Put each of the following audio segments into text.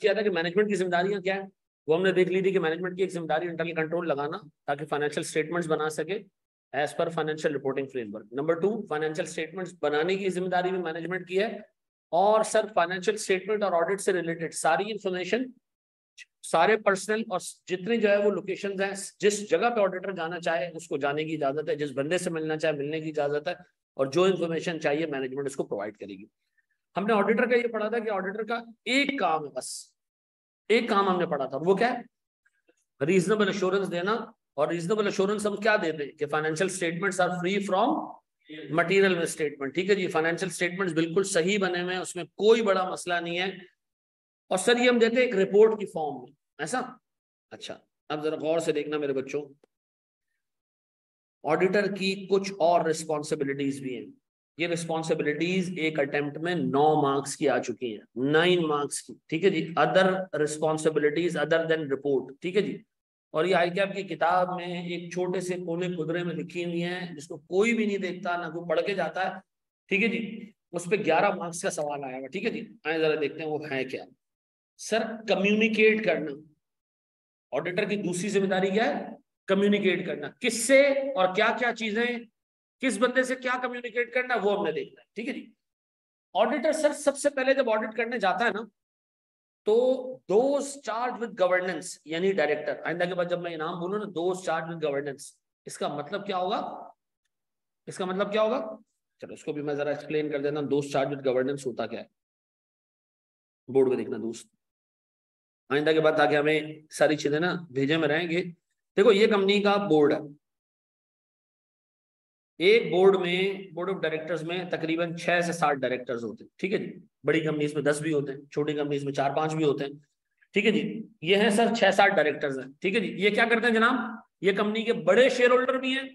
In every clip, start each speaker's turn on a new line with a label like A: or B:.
A: किया था कि मैनेजमेंट की जिम्मेदारियां क्या है, वो हमने देख ली थी कि मैनेजमेंट की एक जिम्मेदारी इंटरनल कंट्रोल लगाना ताकि फाइनेंशियल स्टेटमेंट्स बना सके as per financial reporting framework. Number 2, financial statements बनाने की जिम्मेदारी भी मैनेजमेंट की है। और सर फाइनेंशियल स्टेटमेंट और ऑडिट से रिलेटेड सारी इंफॉर्मेशन, सारे पर्सनल और जितने जो है वो लोकेशंस हैं, जिस जगह पे ऑडिटर जाना चाहे उसको जाने की इजाजत है, जिस बंदे से मिलना चाहे मिलने की इजाजत है, और जो इन्फॉर्मेशन चाहिए मैनेजमेंट उसको प्रोवाइड करेगी। हमने ऑडिटर का ये पढ़ा था कि ऑडिटर का एक काम है, बस एक काम हमने पढ़ा था, वो क्या है, रीजनेबल एश्योरेंस देना। और रीजनेबल एश्योरेंस हम क्या देते हैं कि financial statements are free from material misstatement. ठीक है जी, फाइनेंशियल स्टेटमेंट्स बिल्कुल सही बने हुए हैं, उसमें कोई बड़ा मसला नहीं है। और सर ये हम देते हैं एक रिपोर्ट की फॉर्म में, ऐसा। अच्छा, अब जरा गौर से देखना मेरे बच्चों, ऑडिटर की कुछ और रिस्पॉन्सिबिलिटीज भी हैं। ये रिस्पॉन्सिबिलिटीज एक अटेम्प्ट में 9 मार्क्स की आ चुकी हैं, 9 मार्क्स की। ठीक है जी, other responsibilities other than report. ठीक है जी, और ये आईकैप की किताब में एक छोटे से कोने खुदरे में लिखी हुई है, जिसको कोई भी नहीं देखता, ना कोई पढ़ के जाता है। ठीक है जी, उस पर 11 मार्क्स का सवाल आया हुआ। ठीक है जी, आए जरा देखते हैं वो है क्या। सर कम्युनिकेट करना, ऑडिटर की दूसरी जिम्मेदारी क्या है, कम्युनिकेट करना। किससे और क्या क्या चीजें, किस बंदे से क्या कम्युनिकेट करना, वो हमने देखना है। ठीक है जी, ऑडिटर सर सबसे पहले जब ऑडिट करने जाता है ना, तो दोज चार्ज विद गवर्नेंस यानी डायरेक्टर, आइंदा के बाद जब मैं ये नाम बोलूं ना, दोज चार्ज विद गवर्नेंस, इसका मतलब क्या होगा, इसका मतलब क्या होगा, चलो इसको भी मैं जरा एक्सप्लेन कर देता हूं। दोज चार्ज विद गवर्नेंस होता क्या है, बोर्ड में देखना दोस्त, आइंदा के बाद ताकि हमें सारी चीजें ना भेजे में रहेंगे। देखो ये कंपनी का बोर्ड है, एक बोर्ड में, बोर्ड ऑफ डायरेक्टर्स में तकरीबन 6 से 7 डायरेक्टर्स होते हैं। ठीक है जी, बड़ी कंपनीज में 10 भी होते हैं, छोटी कंपनीज में 4-5 भी होते हैं। ठीक है जी, ये है सर 6-7 डायरेक्टर्स हैं। ठीक है जी, ये क्या करते हैं जनाब, ये कंपनी के बड़े शेयर होल्डर भी हैं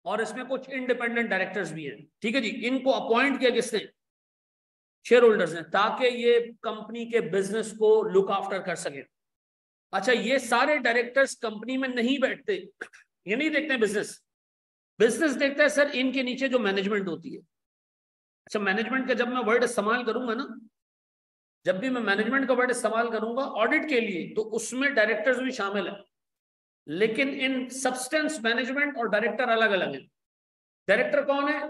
A: और इसमें कुछ इंडिपेंडेंट डायरेक्टर्स भी हैं। ठीक है जी, इनको अपॉइंट किया किसने, शेयर होल्डर्स ने, ताकि ये कंपनी के बिजनेस को लुक आफ्टर कर सके। अच्छा, ये सारे डायरेक्टर्स कंपनी में नहीं बैठते, ये नहीं देखते बिजनेस, बिजनेस देखता है सर इनके नीचे जो मैनेजमेंट होती है। अच्छा, मैनेजमेंट का जब मैं वर्ड इस्तेमाल करूंगा ना, जब भी मैं मैनेजमेंट का वर्ड इस्तेमाल करूंगा ऑडिट के लिए, तो उसमें डायरेक्टर्स भी शामिल है, लेकिन इन सब्सटेंस मैनेजमेंट और डायरेक्टर अलग अलग है। डायरेक्टर कौन है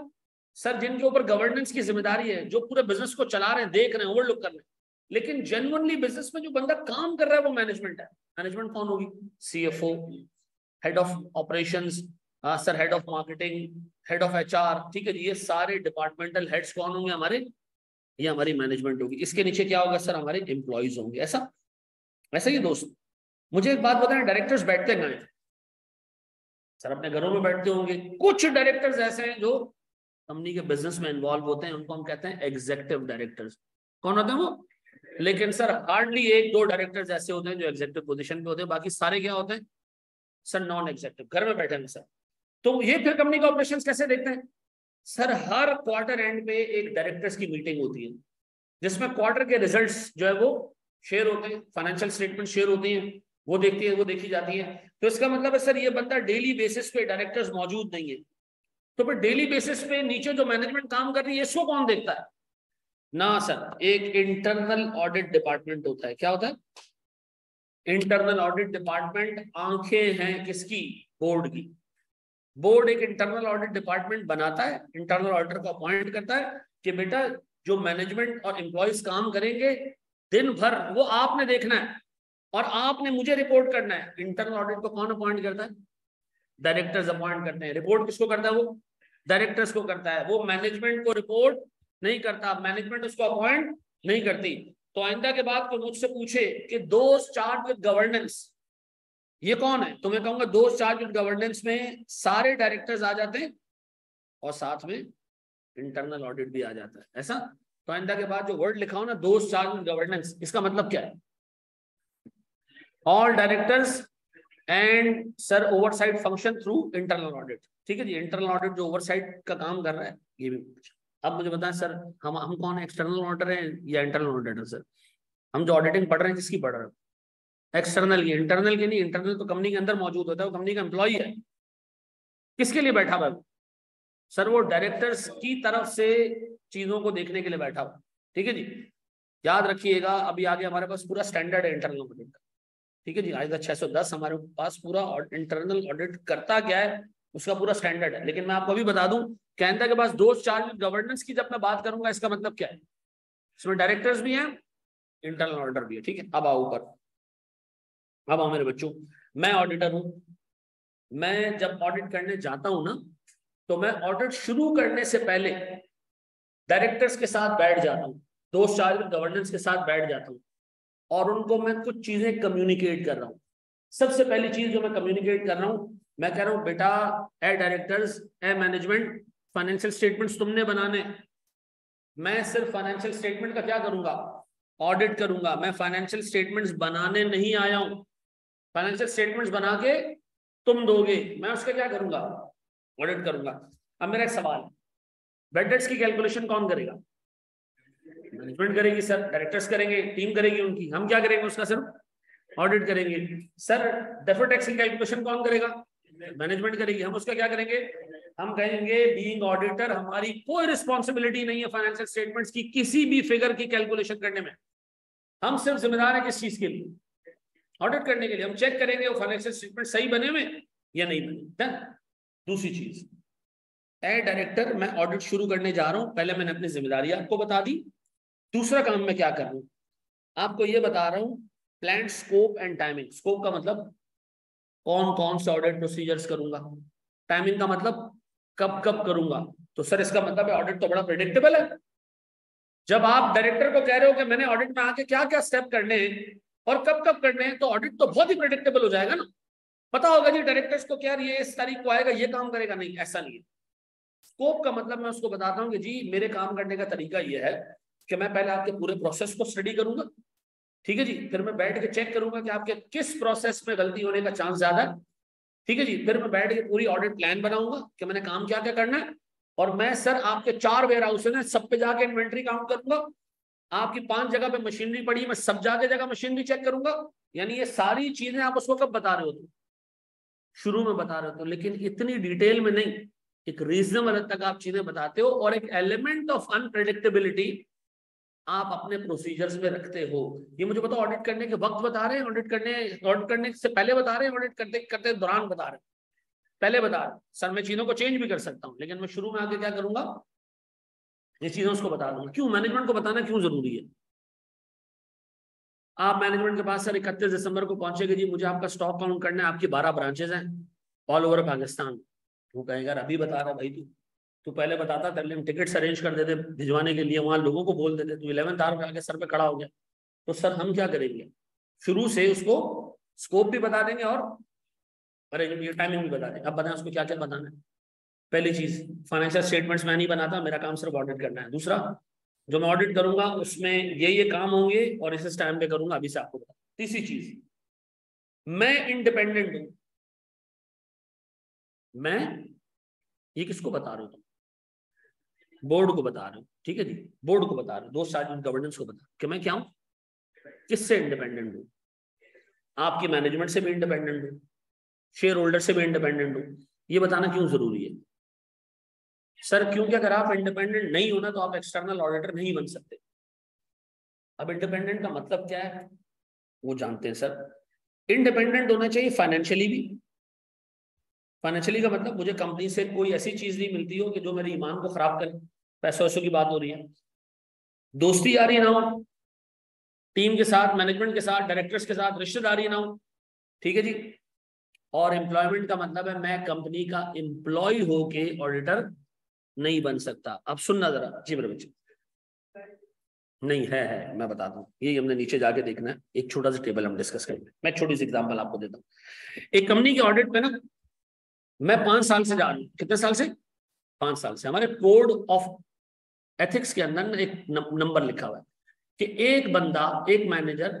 A: सर, जिनके ऊपर गवर्नेंस की जिम्मेदारी है, जो पूरे बिजनेस को चला रहे हैं, देख रहे हैं, ओवरलुक कर रहे हैं। लेकिन जेन्युइनली बिजनेस में जो बंदा काम कर रहा है वो मैनेजमेंट है। मैनेजमेंट कौन होगी, CFO, head of operations, sir head of marketing, head of HR. ठीक है जी, ये सारे डिपार्टमेंटल हेड्स कौन होंगे हमारे, ये हमारी मैनेजमेंट होगी। इसके नीचे क्या होगा सर, हमारे एम्प्लॉइज होंगे। ऐसा ऐसा ही दोस्त, मुझे एक बात बताएं, डायरेक्टर्स बैठते कहाँ हैं सर, अपने घरों में बैठते होंगे। कुछ डायरेक्टर्स ऐसे हैं जो कंपनी के बिजनेस में इन्वॉल्व होते हैं, उनको हम कहते हैं एग्जीक्यूटिव डायरेक्टर्स। कौन होते हैं वो, लेकिन सर हार्डली 1-2 डायरेक्टर्स ऐसे होते हैं जो एग्जीक्यूटिव पोजीशन पे होते हैं, बाकी सारे क्या होते हैं सर, नॉन एग्जीक्यूटिव, घर में बैठे हैं सर। तो ये फिर कंपनी का ऑपरेशन कैसे देखते हैं सर, हर क्वार्टर एंड पे एक डायरेक्टर्स की मीटिंग होती है, जिसमें क्वार्टर के रिजल्ट्स जो है वो शेयर होते हैं, फाइनेंशियल स्टेटमेंट शेयर होती हैं, वो देखती है, वो देखी जाती है। तो इसका मतलब है सर, ये बंदा डेली बेसिस पे डायरेक्टर्स मौजूद नहीं है, तो फिर डेली बेसिस पे नीचे जो मैनेजमेंट काम कर रही है इसको कौन देखता है ना सर, एक इंटरनल ऑडिट डिपार्टमेंट होता है। क्या होता है, इंटरनल ऑडिट डिपार्टमेंट। आंखें हैं किसकी, बोर्ड की। बोर्ड एक इंटरनल ऑडिट डिपार्टमेंट बनाता है, इंटरनल ऑडिटर को अपॉइंट करता है कि बेटा जो मैनेजमेंट और एम्प्लॉइज काम करेंगे दिन भर वो आपने देखना है और आपने मुझे रिपोर्ट करना है। इंटरनल ऑडिट को कौन अपॉइंट करता है, डायरेक्टर्स अपॉइंट करते हैं। रिपोर्ट किसको करता है, वो डायरेक्टर्स को करता है, वो मैनेजमेंट को रिपोर्ट नहीं करता, मैनेजमेंट उसको अपॉइंट नहीं करती। तो आइंदा के बाद कोई मुझसे पूछे कि दोस्त चार्ज विद गवर्नेंस ये कौन है, तो मैं कहूंगा दोस्त चार्ज विद गवर्नेंस में सारे डायरेक्टर्स आ जाते हैं और साथ में इंटरनल ऑडिट भी आ जाता है। ऐसा, तो आइंदा के बाद जो वर्ड लिखा हो ना, दोस्त चार्ज विद गवर्नेंस, इसका मतलब क्या है, all directors and sir oversight function through internal audit. ठीक है जी, इंटरनल ऑडिट जो ओवरसाइट का काम कर रहा है ये भी। अब मुझे बताएं सर, हम कौन है, एक्सटर्नल ऑडिटर है या इंटरनल ऑडिटर। सर हम जो ऑडिटिंग पढ़ रहे हैं किसकी पढ़ रहे हैं, एक्सटर्नल की, इंटरनल की नहीं। इंटरनल तो कंपनी के अंदर मौजूद होता है, वो कंपनी का एम्प्लॉई है। किसके लिए बैठा हुआ है सर, वो डायरेक्टर्स की तरफ से चीजों को देखने के लिए बैठा हुआ। ठीक है जी, याद रखिएगा, अभी आगे हमारे पास पूरा स्टैंडर्ड है इंटरनल ऑडिट का, ठीक है जी। आइदा 610 हमारे पास पूरा इंटरनल ऑडिट करता क्या है उसका पूरा स्टैंडर्ड है। लेकिन मैं आपको अभी बता दूं, कैनेडा के पास दो चार्ज गवर्नेंस की जब मैं बात करूंगा, इसका मतलब क्या है, इसमें डायरेक्टर्स भी हैं, इंटरनल ऑडिटर भी है, ठीक है। अब आओ ऊपर, अब आओ मेरे बच्चों, मैं ऑडिटर हूं। मैं जब ऑडिट करने जाता हूं ना, तो मैं ऑडिट शुरू करने से पहले डायरेक्टर्स के साथ बैठ जाता हूँ, दो चार्ज गवर्नेंस के साथ बैठ जाता हूँ, और उनको मैं कुछ चीजें कम्युनिकेट कर रहा हूँ। सबसे पहली चीज जो मैं कम्युनिकेट कर रहा हूँ, मैं कह रहा हूँ बेटा, ए डायरेक्टर्स, ए मैनेजमेंट, फाइनेंशियल स्टेटमेंट्स तुमने बनाने, मैं सिर्फ फाइनेंशियल स्टेटमेंट का क्या करूंगा, ऑडिट करूंगा। मैं फाइनेंशियल स्टेटमेंट्स बनाने नहीं आया हूं, फाइनेंशियल स्टेटमेंट्स बना के तुम दोगे, मैं उसका क्या करूंगा, ऑडिट करूंगा। अब मेरा एक सवाल, बेड डेट्स की कैलकुलेशन कौन करेगा, मैनेजमेंट करेगी सर, डायरेक्टर्स करेंगे, टीम करेगी उनकी, हम क्या करेंगे उसका सिर्फ ऑडिट करेंगे। सर डेफर्ड टैक्स की कैलकुलेशन कौन करेगा, मैनेजमेंट करेगी, हम उसका क्या करेंगे, हम कहेंगे बीइंग ऑडिटर हमारी कोई रिस्पॉन्सिबिलिटी नहीं है फाइनेंशियल स्टेटमेंट्स की किसी भी फिगर की कैलकुलेशन करने में, हम सिर्फ जिम्मेदार है किस चीज के लिए, ऑडिट करने के लिए। हम चेक करेंगे वो फाइनेंशियल स्टेटमेंट सही बने हुए या नहीं बने। दूसरी चीज, ए डायरेक्टर, मैं ऑडिट शुरू करने जा रहा हूं, पहले मैंने अपनी जिम्मेदारी आपको बता दी। दूसरा काम मैं क्या कर रहा हूं, आपको ये बता रहा हूं, plan scope and timing. Scope का मतलब कौन कौन से ऑडिट प्रोसीजर्स करूंगा, टाइमिंग का मतलब कब कब करूंगा। तो सर इसका मतलब है ऑडिट तो बड़ा प्रेडिक्टेबल है। जब आप डायरेक्टर को कह रहे हो कि मैंने ऑडिट में आके क्या क्या स्टेप करने हैं और कब कब करने हैं, तो ऑडिट तो बहुत ही प्रेडिक्टेबल हो जाएगा ना। पता होगा जी डायरेक्टर्स को क्या ये इस तारीख को आएगा, ये काम करेगा, नहीं ऐसा नहीं है। स्कोप का मतलब मैं उसको बताता हूँ कि जी मेरे काम करने का तरीका ये है कि मैं पहले आपके पूरे प्रोसेस को स्टडी करूंगा, ठीक है जी, फिर मैं बैठ के चेक करूंगा कि आपके किस प्रोसेस में गलती होने का चांस ज्यादा है, ठीक है जी, फिर मैं बैठ के पूरी ऑडिट प्लान बनाऊंगा कि मैंने काम क्या क्या करना है। और मैं सर आपके 4 वेयर हाउस है, सब पे जाके इन्वेंट्री काउंट करूंगा, आपकी 5 जगह पे मशीनरी पड़ी, मैं सब जाके जगह मशीनरी चेक करूंगा। यानी ये सारी चीजें आप उसको कब बता रहे हो, तो शुरू में बता रहे हो, लेकिन इतनी डिटेल में नहीं, एक रीजनेबल हद तक आप चीजें बताते हो, और एक एलिमेंट ऑफ अनप्रेडिक्टेबिलिटी आप अपने प्रोसीजर्स में रखते हो। ये मुझे पता, ऑडिट करने के वक्त बता रहे हैं, ऑडिट करने से पहले बता रहे हैं, ऑडिट करते करते दौरान बता रहे हैं, पहले बता रहे हैं। सर मैं चीजों को चेंज भी कर सकता हूँ, लेकिन मैं शुरू में आके क्या करूंगा, ये चीजें उसको बता दूंगा। क्यों मैनेजमेंट को बताना क्यों जरूरी है। आप मैनेजमेंट के पास सर 31 दिसंबर को पहुंचेगा जी, मुझे आपका स्टॉक काउंट करना है, आपकी 12 ब्रांचेस हैं ऑल ओवर पाकिस्तान। वो कहेगा अभी बता रहा भाई, तू पहले बताता, पहले हम टिकट्स अरेंज कर देते भिजवाने के लिए, वहां लोगों को बोल देते, तू 11th आवर पे आके सर पे खड़ा हो गया। तो सर हम क्या करेंगे, शुरू से उसको स्कोप भी बता देंगे और अरे टाइमिंग भी बता देंगे। अब बताएं उसको क्या क्या बताना है। पहली चीज, फाइनेंशियल स्टेटमेंट्स मैं नहीं बनाता, मेरा काम सिर्फ ऑडिट करना है। दूसरा, जो मैं ऑडिट करूंगा उसमें ये काम होंगे और इस टाइम पे करूंगा, अभी से आपको बता। तीसरी चीज, मैं इंडिपेंडेंट हूं। मैं, ये किसको बता रहा हूं, बोर्ड को बता रहे हो, ठीक है जी, बोर्ड को बता रहे हो, दो साइड गवर्नेंस को बता कि मैं क्या हूं, किससे इंडिपेंडेंट हूं, आपकी मैनेजमेंट से भी इंडिपेंडेंट हूं, शेयर होल्डर से भी इंडिपेंडेंट हूं। ये बताना क्यों जरूरी है सर, क्योंकि अगर आप इंडिपेंडेंट नहीं हो ना, तो आप एक्सटर्नल ऑडिटर नहीं बन सकते। अब इंडिपेंडेंट का मतलब क्या है वो जानते हैं सर। इंडिपेंडेंट होना चाहिए फाइनेंशियली भी। फाइनेंशियली का मतलब मुझे कंपनी से कोई ऐसी चीज नहीं मिलती हो कि जो मेरे ईमान को खराब करे, पैसों वैसों की बात हो रही है, दोस्ती यारी ना हो टीम के साथ, मैनेजमेंट के साथ, डायरेक्टर्स के साथ रिश्तेदारी ना हो, ठीक है जी। और एम्प्लॉयमेंट का मतलब है मैं कंपनी का एम्प्लॉय होके ऑडिटर नहीं बन सकता। अब सुनना जरा जी मेरे बच्चे, नहीं है मैं बताता हूँ, ये हमने नीचे जाके देखना है, एक छोटा सा टेबल हम डिस्कस करेंगे। मैं छोटी सी एग्जांपल आपको देता हूँ। एक कंपनी के ऑडिट पे ना, मैं 5 साल से जा रहा हूँ, कितने साल से, 5 साल से। हमारे कोड ऑफ एथिक्स के अंदर एक नंबर लिखा हुआ है कि एक बंदा, एक मैनेजर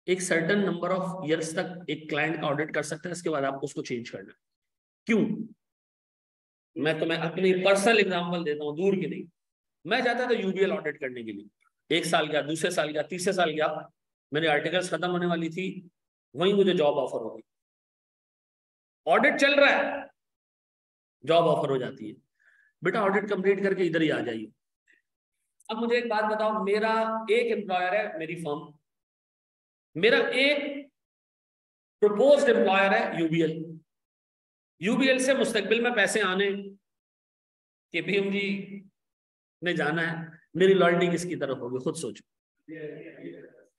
A: एक सर्टेन नंबर ऑफ ईयर्स तक एक क्लाइंट का ऑडिट कर सकता है, इसके बाद आपको उसको चेंज करना है। क्यों, मैं तुम्हें अपनी पर्सनल एग्जांपल देता हूँ, दूर की नहीं। मैं जाता था यूबीएल ऑडिट करने के लिए, 1 साल गया, दूसरे साल गया, तीसरे साल गया, मेरी आर्टिकल्स खत्म होने वाली थी, वहीं मुझे जॉब ऑफर हो गई। ऑडिट चल रहा है, जॉब ऑफर हो जाती है, बेटा ऑडिट कंप्लीट करके इधर ही आ जाइए। अब मुझे एक बात बताओ, मेरा एक एम्प्लॉयर है मेरी फर्म, मेरा एक प्रपोज्ड एम्प्लॉयर है यूबीएल। यूबीएल से मुस्तकबिल में पैसे आने के पीएमजी ने जाना है, मेरी लॉयल्टी किसकी तरफ होगी, खुद सोचो,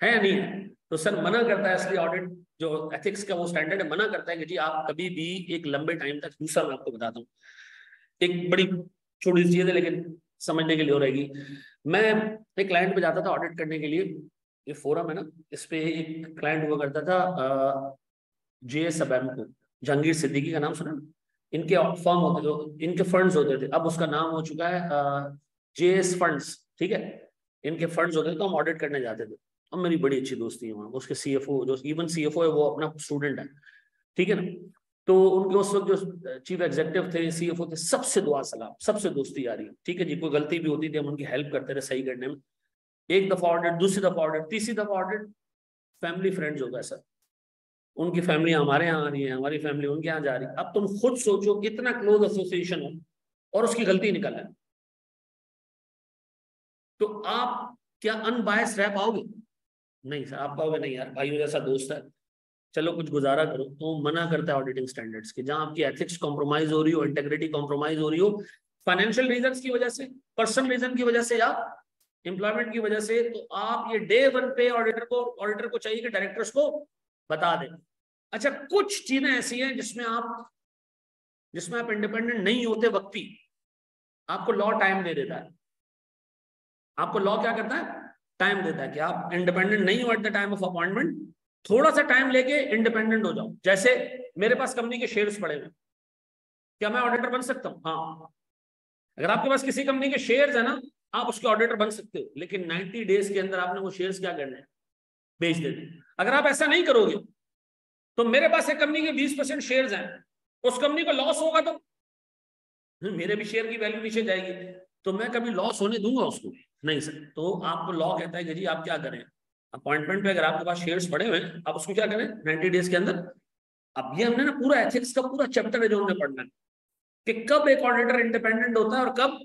A: है या नहीं है? तो सर मना करता है, इसलिए ऑडिट जो एथिक्स का वो स्टैंडर्ड है मना करता है कि जी आप कभी भी एक लंबे टाइम तक, दूसरा मैं आपको बताता हूँ, एक बड़ी छोटी सी चीज है लेकिन समझने के लिए हो रहेगी। मैं एक क्लाइंट पे जाता था ऑडिट करने के लिए, ये फोरम है ना, इस पे एक क्लाइंट हुआ करता था JS अबैमको, जहांगीर सिद्दीकी का नाम सुना? इनके फर्म होते थे, इनके फंड्स होते थे, अब उसका नाम हो चुका है JS फंड्स, ठीक है। इनके फंड्स होते थे, तो हम ऑडिट करने जाते थे। अब मेरी बड़ी अच्छी दोस्ती है वहाँ, उसके CFO, जो इवन CFO है वो अपना स्टूडेंट है, ठीक है ना। तो उनके उस वक्त जो चीफ एग्जीक्यूटिव थे, CFO थे, सबसे दुआ सलाम, सबसे दोस्ती यारी, ठीक है जी। कोई गलती भी होती थी हम उनकी हेल्प करते थे सही करने में। एक दफा ऑडिट, दूसरी दफा ऑडिट, तीसरी दफा ऑडिट, फैमिली फ्रेंड्स हो गए सर, उनकी फैमिली हमारे यहाँ आ रही है, हमारी फैमिली उनके यहाँ जा रही है। अब तुम खुद सोचो कितना क्लोज एसोसिएशन हो और उसकी गलती निकल है, तो आप क्या अनबायस्ड रह पाओगे? नहीं सर, आप कहोगे नहीं यार भाइयों जैसा दोस्त है, चलो कुछ गुजारा करो। तो मना करता है ऑडिटिंग स्टैंडर्ड्स के, जहां आपकी एथिक्स कॉम्प्रोमाइज हो रही हो, इंटेग्रिटी कॉम्प्रोमाइज हो रही हो, फाइनेंशियल रीजन की वजह से, पर्सनल रीजन की वजह से, या एम्प्लॉयमेंट की वजह से, तो आप ये डे वन पे ऑडिटर को चाहिए कि डायरेक्टर्स को बता दें। अच्छा, कुछ चीजें ऐसी हैं जिसमें आप इंडिपेंडेंट नहीं होते वक्त भी, आपको लॉ टाइम दे देता है। आपको लॉ क्या करता है? टाइम देता है कि आप इंडिपेंडेंट नहीं हो at the time of appointment, थोड़ा सा टाइम लेके इंडिपेंडेंट हो जाओ। जैसे मेरे पास कंपनी के शेयर्स पड़े हुए, क्या मैं ऑडिटर बन सकता हूँ? हाँ, अगर आपके पास किसी कंपनी के शेयर्स है ना, आप उसके ऑडिटर बन सकते हो, लेकिन 90 डेज के अंदर आपने वो शेयर्स क्या करने हैं? बेच देने। अगर आप ऐसा नहीं करोगे, तो मेरे पास एक कंपनी के 20% शेयर्स हैं, उस कंपनी को लॉस होगा तो मेरे भी शेयर की वैल्यू नीचे जाएगी, तो मैं कभी लॉस होने दूंगा उसको? नहीं सर। तो आपको लॉ कहता है कि जी आप क्या करें, अपॉइंटमेंट पे अगर आपके पास शेयर्स पड़े हुए हैं, आप उसको क्या करें 90 डेज के अंदर। अब ये हमने ना पूरा एथिक्स का पूरा चैप्टर है जो हमने पढ़ना है, कि कब एक ऑडिटर इंडिपेंडेंट होता है और कब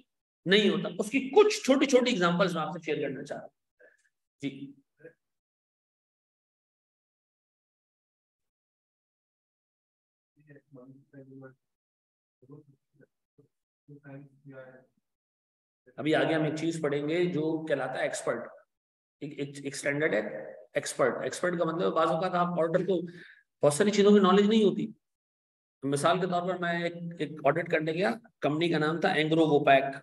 A: नहीं होता। उसकी कुछ छोटी छोटी एग्जांपल्स मैं आपसे शेयर करना चाह रहा हूँ जी। अभी आगे हम एक चीज पढ़ेंगे जो कहलाता है एक्सपर्ट। एक स्टैंडर्ड है एक्सपर्ट। एक्सपर्ट का मतलब बाज़ औक़ात आप ऑडिटर को बहुत सारी चीजों की नॉलेज नहीं होती। मिसाल के तौर पर मैं एक ऑडिट करने गया, कंपनी का नाम था एंग्रो वोपैक,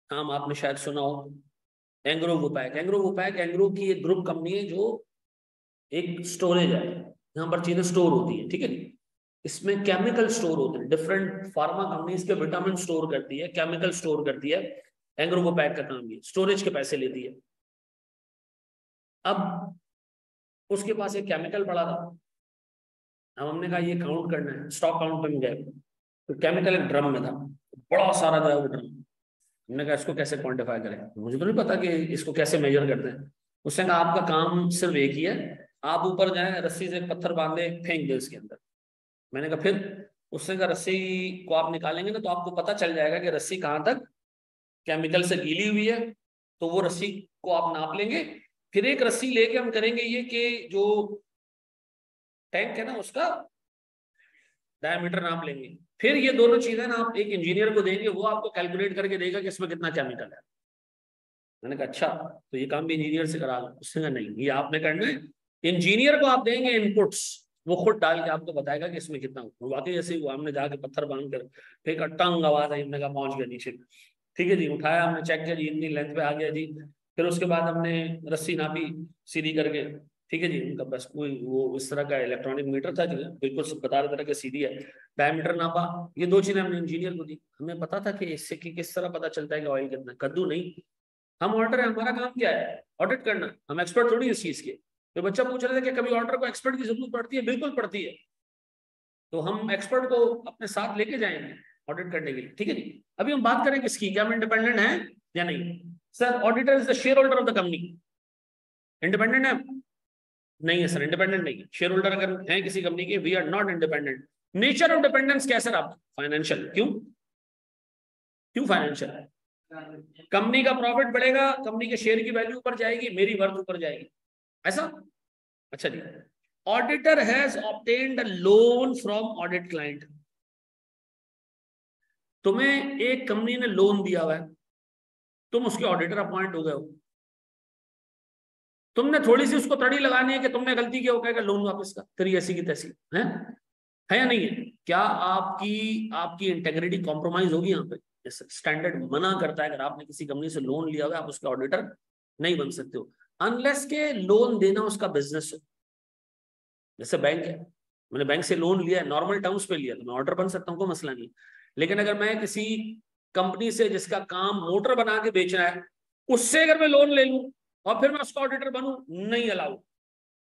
A: नाम आपने शायद सुना हो। एंग्रो वोपैक, एंग्रो की एक ग्रुप कंपनी है जो एक स्टोरेज है, यहाँ पर चीजें स्टोर होती है, ठीक है। इसमें केमिकल स्टोर होते हैं, डिफरेंट फार्मा कंपनीज के विटामिन स्टोर करती है, केमिकल स्टोर करती है। एंग्रो वोपैक का काम ये स्टोरेज के पैसे लेती है। अब उसके पास एक केमिकल पड़ा था, अब हमने कहा ये काउंट करना है, स्टॉक काउंट पे गए, तो केमिकल एक ड्रम में था, बड़ा सारा था वो ड्रम। हमने कहा इसको कैसे क्वांटिफाई करें, मुझे तो नहीं पता कि इसको कैसे मेजर करते हैं। उसने कहा आपका काम सिर्फ एक ही है, आप ऊपर जाए, रस्सी से एक पत्थर बांधे, फेंक दे इसके अंदर। मैंने कहा फिर? उसने कहा रस्सी को आप निकालेंगे ना तो आपको पता चल जाएगा कि रस्सी कहाँ तक केमिकल से गीली हुई है, तो वो रस्सी को आप नाप लेंगे। फिर एक रस्सी लेके हम करेंगे ये कि जो टैंक है ना उसका डायमीटर नाप लेंगे। फिर ये दोनों चीजें ना आप एक इंजीनियर को देंगे, वो आपको कैलकुलेट करके देगा कि इसमें कितना केमिकल है। मैंने कहा अच्छा, तो ये काम भी इंजीनियर से करा लो। उसने कहा नहीं, ये आपने करना है, इंजीनियर को आप देंगे इनपुट्स, वो खुद डाल के आपको बताएगा कि इसमें कितना हो। वाकई ऐसे ही हुआ, हमने जाके पत्थर बांध कर फेंका, टंग आवाज आई, हमने कहा पहुंच गया नीचे। ठीक है जी, उठाया, हमने चेक किया जी इतनी लेंथ पे आ गया जी। फिर उसके बाद हमने रस्सी नापी सीधी करके, ठीक है जी। उनका बस कोई वो इस तरह का इलेक्ट्रॉनिक मीटर था जो बिल्कुल सब बता रहे तरह के सीधी है, डायमीटर नापा। ये दो चीजें हमने इंजीनियर को दी। हमें पता था कि इससे कि किस तरह पता चलता है कि ऑयल कितना, कद्दू नहीं। हम ऑडिटर है, हमारा काम क्या है? ऑडिट करना। हम एक्सपर्ट थोड़ी इस चीज के। तो बच्चा पूछ रहे थे कि कभी ऑडिटर को एक्सपर्ट की जरूरत पड़ती है? बिल्कुल पड़ती है। तो हम एक्सपर्ट को अपने साथ लेके जाएंगे ऑडिट करने के लिए, ठीक है जी। अभी हम बात करें किसकी, क्या हम इंडिपेंडेंट है या नहीं? Sir auditor is the share holder of the company, independent है? नहीं है सर, इंडिपेंडेंट नहीं है। शेयर होल्डर अगर है किसी कंपनी के, we are not independent. Nature of dependence क्या है सर? आप फाइनेंशियल। क्यों फाइनेंशियल? कंपनी का प्रॉफिट बढ़ेगा, कंपनी के शेयर की वैल्यू ऊपर जाएगी, मेरी वर्थ ऊपर जाएगी, ऐसा। अच्छा जी, auditor has obtained a loan from audit client. तुम्हें एक कंपनी ने लोन दिया हुआ है, तुम उसके ऑडिटर अपॉइंट हो गए हो, तुमने थोड़ी सी उसको तड़ी लगानी है कि तुमने गलती किया, वो कहेगा लोन वापस का, तेरी ऐसी की तैसी है या नहीं है? क्या आपकी आपकी इंटेग्रिटी कॉम्प्रोमाइज होगी यहाँ पे? स्टैंडर्ड मना करता है, अगर आपने किसी कंपनी से लोन लिया हुआ है आप उसका ऑडिटर नहीं बन सकते हो, अनलेस के लोन देना उसका बिजनेस हो। जैसे बैंक है, मैंने बैंक से लोन लिया है, नॉर्मल टर्म्स पे लिया, तो मैं ऑर्डर बन सकता हूँ, कोई मसला नहीं। लेकिन अगर मैं किसी कंपनी से जिसका काम मोटर बना के बेचना है, उससे अगर मैं लोन ले लूं और फिर मैं उसका ऑडिटर बनूं, नहीं अलाउ।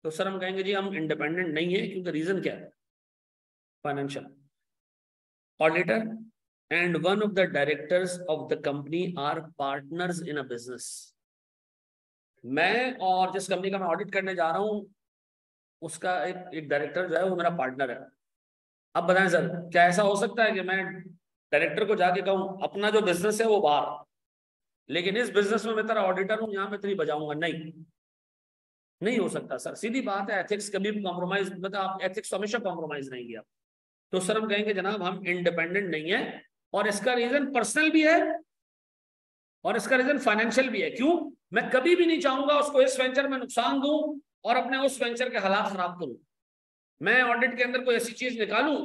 A: तो सर हम कहेंगे जी हम इंडिपेंडेंट नहीं है, क्योंकि रीजन क्या है? Financial. Auditor and one of the directors of the company are partners in a business। मैं और जिस कंपनी का मैं ऑडिट करने जा रहा हूं उसका एक डायरेक्टर जो है वो मेरा पार्टनर है। अब बताएं सर, क्या ऐसा हो सकता है कि मैं डायरेक्टर को जाके कहूं अपना जो बिजनेस है वो बाहर, लेकिन इस बिजनेस में मैं तेरा ऑडिटर हूं, यहां मैं तेरी बजाऊंगा? नहीं, नहीं हो सकता सर, सीधी बात है। एथिक्स कभी भी कॉम्प्रोमाइज, मतलब आप एथिक्स तो हमेशा कॉम्प्रोमाइज नहीं किया। तो सर हम कहेंगे जनाब हम इंडिपेंडेंट नहीं है, और इसका रीजन पर्सनल भी है और इसका रीजन फाइनेंशियल भी है। क्यों? मैं कभी भी नहीं चाहूंगा उसको इस वेंचर में नुकसान दूं और अपने उस वेंचर के हालात खराब करूं। मैं ऑडिट के अंदर कोई ऐसी चीज निकालूं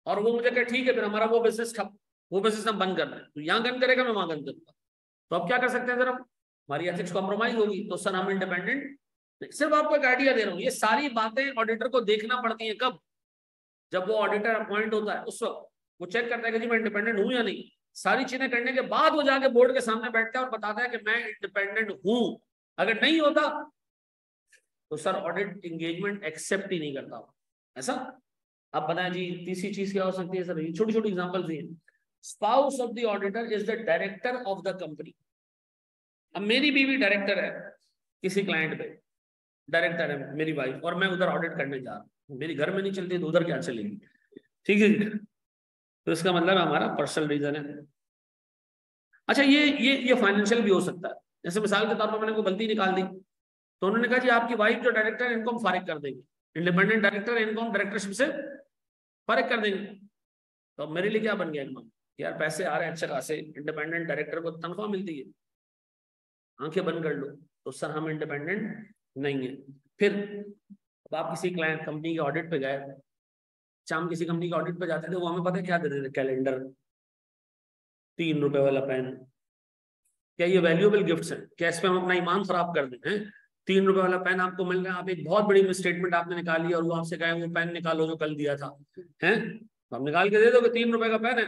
A: और वो मुझे कहे ठीक है फिर हमारा वो बिजनेस ठप, वो बिजनेस हम बंद कर रहे हैं, तो यहाँ गन करेगा मैं वहां गन करूंगा। तो अब क्या कर सकते हैं सर? हम, हमारी एथिक्स कॉम्प्रोमाइज होगी, तो सर हम इंडिपेंडेंट। सिर्फ आपको एक आइडिया दे रहा हूँ, ये सारी बातें ऑडिटर को देखना पड़ती है। कब? जब वो ऑडिटर अपॉइंट होता है उस वक्त वो चेक करता है कि जी मैं इंडिपेंडेंट हूं या नहीं। सारी चीजें करने के बाद वो जाके बोर्ड के सामने बैठता है और बताता है कि मैं इंडिपेंडेंट हूं। अगर नहीं होता तो सर ऑडिट इंगेजमेंट एक्सेप्ट ही नहीं करता ऐसा। अब बताएं जी तीसरी चीज क्या हो सकती है सर? ये छोटी छोटी examples the. Spouse of the auditor is the director of the company. अब मेरी बीवी डायरेक्टर है किसी क्लाइंट पे, डायरेक्टर है मेरी वाइफ, और मैं उधर ऑडिट करने जा रहा हूँ, मेरी घर में नहीं चलती तो उधर क्या चलेगी? ठीक है जी, तो इसका मतलब हमारा पर्सनल रीजन है। अच्छा ये फाइनेंशियल भी हो सकता है। जैसे मिसाल के तौर पर मैंने कोई गलती निकाल दी, तो उन्होंने कहा जी आपकी वाइफ जो डायरेक्टर है इनको हम फारिग कर देंगे, इंडिपेंडेंट डायरेक्टर है इनको हम डायरेक्टरशिप से फारिग कर देंगे। तो अब मेरे लिए क्या बन गया एकदम? यार पैसे आ रहे हैं अच्छे खासे, इंडिपेंडेंट डायरेक्टर को तनख्वाह मिलती है, आंखें बंद कर लो। तो सर हम इंडिपेंडेंट नहीं है। फिर अब आप किसी क्लाइंट कंपनी के ऑडिट पे गए, हम किसी कंपनी के ऑडिट पे जाते थे, वो हमें पता है क्या देते थे? कैलेंडर, 3 रुपए वाला पेन। क्या ये वैल्यूएबल गिफ्ट्स हैं? क्या इस पे हम अपना ईमान खराब कर दें? 3 रुपए वाला पेन आपको मिल रहा है, आप एक बहुत बड़ी मिसस्टेटमेंट आपने निकाली और वो आपसे कहे वो पेन निकालो जो कल दिया था, हैं तो हम निकाल के दे दोगे 3 रुपए का पेन है।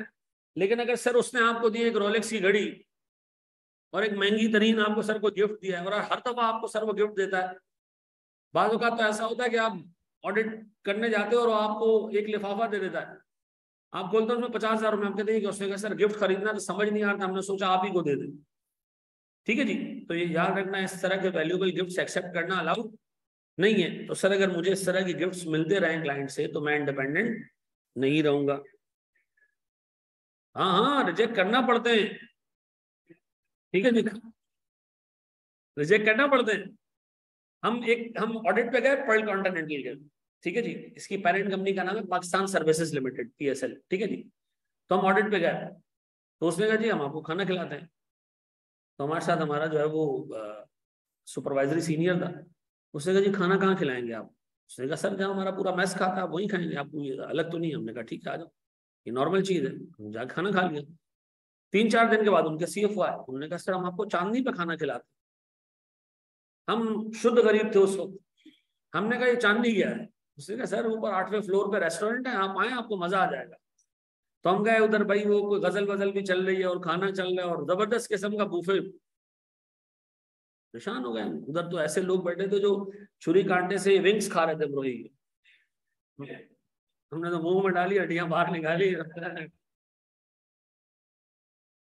A: लेकिन अगर सर उसने आपको दी एक रोलेक्स की घड़ी और एक महंगी तरीन आपको सर को गिफ्ट दिया है, और हर दफा आपको सर वो गिफ्ट देता है। बाज़ औक़ात तो ऐसा होता है कि आप ऑडिट करने जाते हो और आपको एक लिफाफा दे देता है, आप बोलते हो उसमें 50,000 रुपये, हम कहते हैं कि उसने कहा सर गिफ्ट खरीदना तो समझ नहीं आ रहा था, हमने सोचा आप ही को दे दें। ठीक है जी, तो ये याद रखना इस तरह के वैल्यूएबल गिफ्ट्स एक्सेप्ट करना अलाउड नहीं है। तो सर अगर मुझे इस तरह की गिफ्ट्स मिलते रहे क्लाइंट से तो मैं इंडिपेंडेंट नहीं रहूंगा। हाँ हाँ, रिजेक्ट करना पड़ते हैं। ठीक है जी, रिजेक्ट करना पड़ते हैं। हम ऑडिट पे गए पर्ल कॉन्टिनेंटल के, ठीक है जी, इसकी पेरेंट कंपनी का नाम है पाकिस्तान सर्विसेज लिमिटेड, PSL। ठीक है जी, तो हम ऑडिट पे गए, तो उसने कहा जी हम आपको खाना खिलाते हैं। तो हमारे साथ हमारा जो है वो सुपरवाइजरी सीनियर था, उसने कहा जी खाना कहाँ खिलाएंगे आप? उसने कहा सर जहाँ हमारा पूरा मैस खाता है आप वहीं खाएंगे, आपको ये अलग तो नहीं। हमने कहा ठीक है आ जाओ, ये नॉर्मल चीज़ है। हम जाकर खाना खा लिया। 3-4 दिन के बाद उनके CFO आए, उन्होंने कहा सर हम आपको चांदनी पे खाना खिलाते। हम शुद्ध गरीब थे उस वक्त। हमने कहा ये चांदनी क्या है? उसने कहा सर ऊपर 8वें फ्लोर पे रेस्टोरेंट है, आप आए आपको मजा आ जाएगा। तो हम गए उधर, भाई वो कोई गजल वजल भी चल रही है और खाना चल रहा है और जबरदस्त किस्म का बूफे। परेशान हो गए। उधर तो ऐसे लोग बैठे थे जो छुरी काटने से विंग्स खा रहे थे ब्रो। हमने तो मुंह में डाली, हड्डियां बाहर निकाली।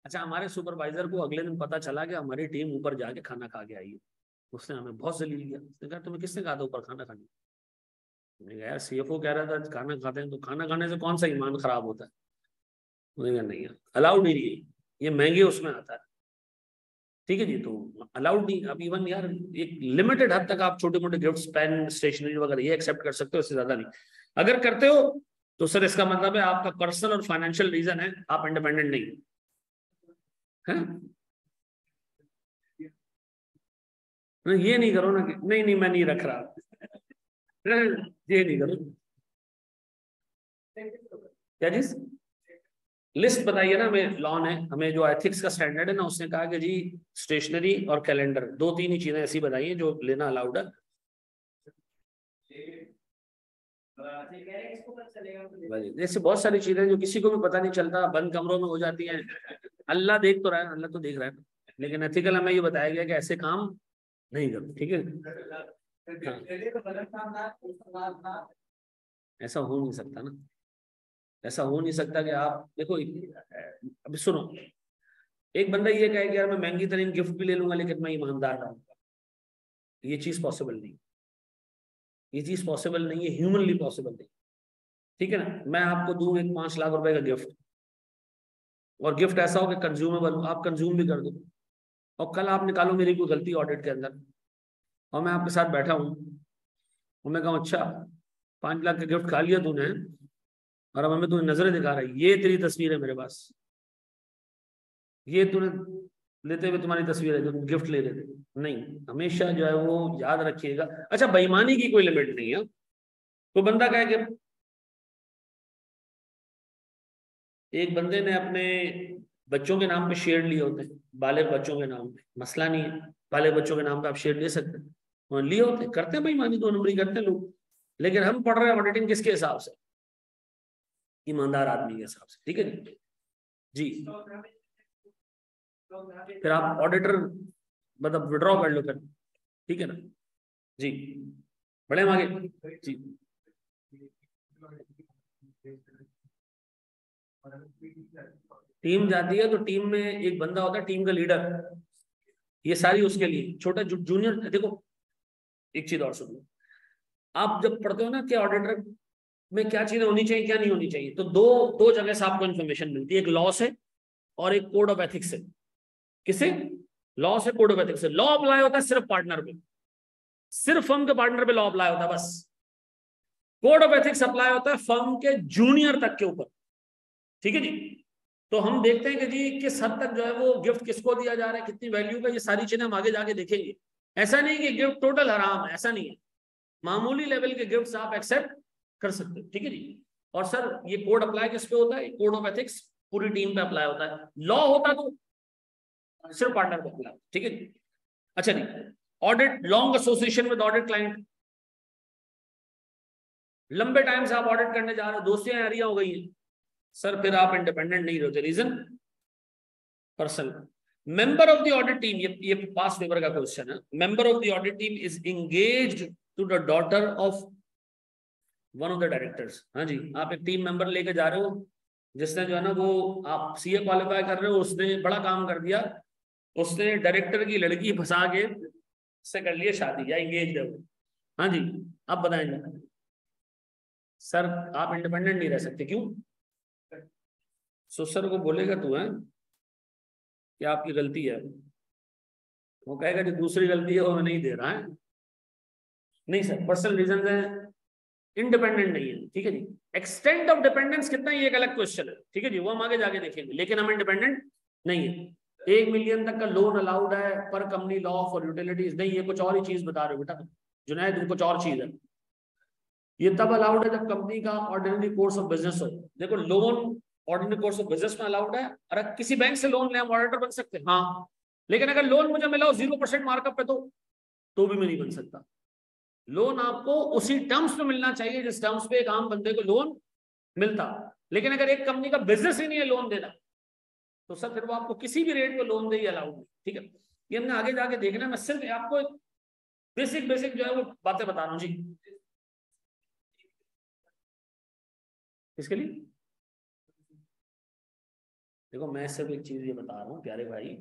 A: अच्छा, हमारे सुपरवाइजर को अगले दिन पता चला कि हमारी टीम ऊपर जाके खाना खा के आई है। उसने हमें बहुत जलील किया। उसने कहा तुम्हें किसने कहा था ऊपर खाना खाने? मैंने कहा यार CFO कह रहा था खाना खाते हैं, तो खाना खाने से कौन सा ईमान खराब होता है? उसने कहा नहीं अलाउड नहीं है, ये महंगे उसमें आता है। ठीक है जी। तो अलाउड नहीं। अब इवन यार एक लिमिटेड हद तक आप छोटे मोटे गिफ्ट्स, पेन, स्टेशनरी वगैरह ये एक्सेप्ट कर सकते हो, इससे ज्यादा नहीं। अगर करते हो तो सर इसका मतलब है आपका पर्सनल और फाइनेंशियल रीजन है, आप इंडिपेंडेंट नहीं है। ये नहीं करो ना कि नहीं नहीं मैं नहीं रख रहा, ये नहीं करो। क्या चीज? लिस्ट बताइए ना। हमें लॉन है, हमें जो एथिक्स का स्टैंडर्ड है ना, उसने कहा कि जी स्टेशनरी और कैलेंडर, 2-3 ही चीजें ऐसी बताइए जो लेना अलाउड है। जैसे बहुत सारी चीजें जो किसी को भी पता नहीं चलता, बंद कमरों में हो जाती हैं। अल्लाह देख तो रहा है, अल्लाह तो देख रहा है, लेकिन एथिकल हमें ये बताया गया कि ऐसे काम नहीं करो। ठीक है, हाँ। ऐसा हो नहीं सकता ना, ऐसा हो नहीं सकता कि आप देखो। अभी सुनो, एक बंदा ये कहे कि यार मैं महंगी तरीन गिफ्ट भी ले लूंगा लेकिन मैं ईमानदार रहूंगा, ये चीज पॉसिबल नहीं, ये चीज पॉसिबल नहीं है, ह्यूमनली पॉसिबल नहीं। ठीक है ना, मैं आपको दूं एक 5 लाख रुपए का गिफ्ट, और गिफ्ट ऐसा हो कि कंज्यूमेबल हो, आप कंज्यूम भी कर दो, और कल आप निकालो मेरी कोई गलती ऑडिट के अंदर, और मैं आपके साथ बैठा हूँ और मैं कहूँ अच्छा 5 लाख का गिफ्ट खा लिया तूने, और अब हमें तुम्हें नजरें दिखा रहा है, ये तेरी तस्वीर है मेरे पास, ये तूने लेते हुए तुम्हारी तस्वीर है जो तुम गिफ्ट ले रहे थे। नहीं, हमेशा जो है वो याद रखिएगा। अच्छा, बेईमानी की कोई लिमिट नहीं है। तो बंदा कहे कि एक बंदे ने अपने बच्चों के नाम पे शेयर लिए होते हैं, बालिग बच्चों के नाम पे, मसला नहीं है, बालिग बच्चों के नाम पे आप शेयर ले सकते हैं, और लिए होते करते हैं बेईमानी, 2 नंबरी करते हैं लोग। लेकिन हम पढ़ रहे हैं ऑडिटिंग किसके हिसाब से? ईमानदार आदमी के हिसाब से। ठीक है जी, फिर आप ऑडिटर मतलब विड्रॉ कर लो फिर। ठीक है ना जी, बड़े हम आगे जी। टीम जाती है तो टीम में एक बंदा होता है टीम का लीडर, ये सारी उसके लिए। छोटा जूनियर देखो, एक चीज और सुनो, आप जब पढ़ते हो ना कि ऑडिटर में क्या चीजें होनी चाहिए क्या नहीं होनी चाहिए, तो दो दो जगह से आपको इन्फॉर्मेशन मिलती है, एक लॉ से और एक कोड ऑफ एथिक्स से। किसे? लॉ से, कोड ऑफ एथिक्स से। लॉ अप्लाई होता है सिर्फ पार्टनर पे, सिर्फ फर्म के पार्टनर पे लॉ अप्लाई होता है बस। कोड ऑफ एथिक्स अप्लाई होता है फर्म के जूनियर तक के ऊपर। ठीक है जी, तो हम देखते हैं कि जी किस हद तक जो है वो गिफ्ट किसको दिया जा रहा है, कितनी वैल्यू का, ये सारी चीजें हम आगे जाके देखेंगे। ऐसा नहीं कि गिफ्ट टोटल हराम है, ऐसा नहीं है, मामूली लेवल के गिफ्ट्स आप एक्सेप्ट कर सकते हो। ठीक है जी, और सर ये कोड अप्लाई किस पे होता है? कोड ऑफ एथिक्स पूरी टीम पे अप्लाई होता है, लॉ होता तो सिर्फ पार्टनर पे अप्लाई। ठीक है जी। अच्छा जी, audit, long association with audit client, लंबे टाइम से आप ऑडिट करने जा रहे हो, दोस्तियां यारियां हो गई हैं, सर फिर आप इंडिपेंडेंट नहीं रहते। Reason? Person. Member of the audit team, ये पास पेपर का क्वेश्चन है, member of the audit team is engaged to the daughter of one of the directors. हाँ जी, आप एक टीम मेंबर लेके जा रहे हो जिसने जो है ना वो, आप सीए क्वालिफाई कर रहे हो, उसने बड़ा काम कर दिया, उसने डायरेक्टर की लड़की फंसा के से कर लिया शादी, या एंगेज है वो। हाँ जी, आप बताएंगे सर आप इंडिपेंडेंट नहीं रह सकते, क्यों? सो सर को बोलेगा तू है कि आपकी गलती है, वो कहेगा कि दूसरी गलती है वो नहीं दे रहा है। नहीं सर, पर्सनल रीजन है, इंडिपेंडेंट नहीं है। ठीक है जी, एक्सटेंट ऑफ डिपेंडेंस कितना, ये एक अलग क्वेश्चन है। ठीक है जी, वो हम आगे जाके देखेंगे, लेकिन हम इंडिपेंडेंट नहीं है। 1 मिलियन तक का लोन अलाउड है पर कंपनी लॉ फॉर यूटिलिटीज, नहीं ये कुछ और ही चीज बता रहे हो बेटा जुनैद, कुछ और चीज है। ये तब अलाउड है जब कंपनी का ऑर्डिनरी कोर्स ऑफ बिजनेस हो। देखो loan ordinary course of business में अलाउड है, अगर किसी बैंक से लोन ले हम ऑडिटर बन सकते हैं, हाँ, लेकिन अगर लोन मुझे मिला हो 0% मार्कअप पे तो भी मैं नहीं बन सकता। लोन आपको उसी टर्म्स पे मिलना चाहिए जिस टर्म्स पे एक आम बंदे को लोन मिलता। लेकिन अगर एक कंपनी का बिजनेस ही नहीं है लोन देना, तो सर फिर वो आपको किसी भी रेट पे लोन दे अलाउड नहीं। ठीक है, ये हमने आगे जाके देखना, मैं सिर्फ आपको बेसिक बेसिक जो है वो बातें बता रहा हूँ जी। किसके लिए? देखो मैं सिर्फ एक चीज ये बता रहा हूँ प्यारे भाई,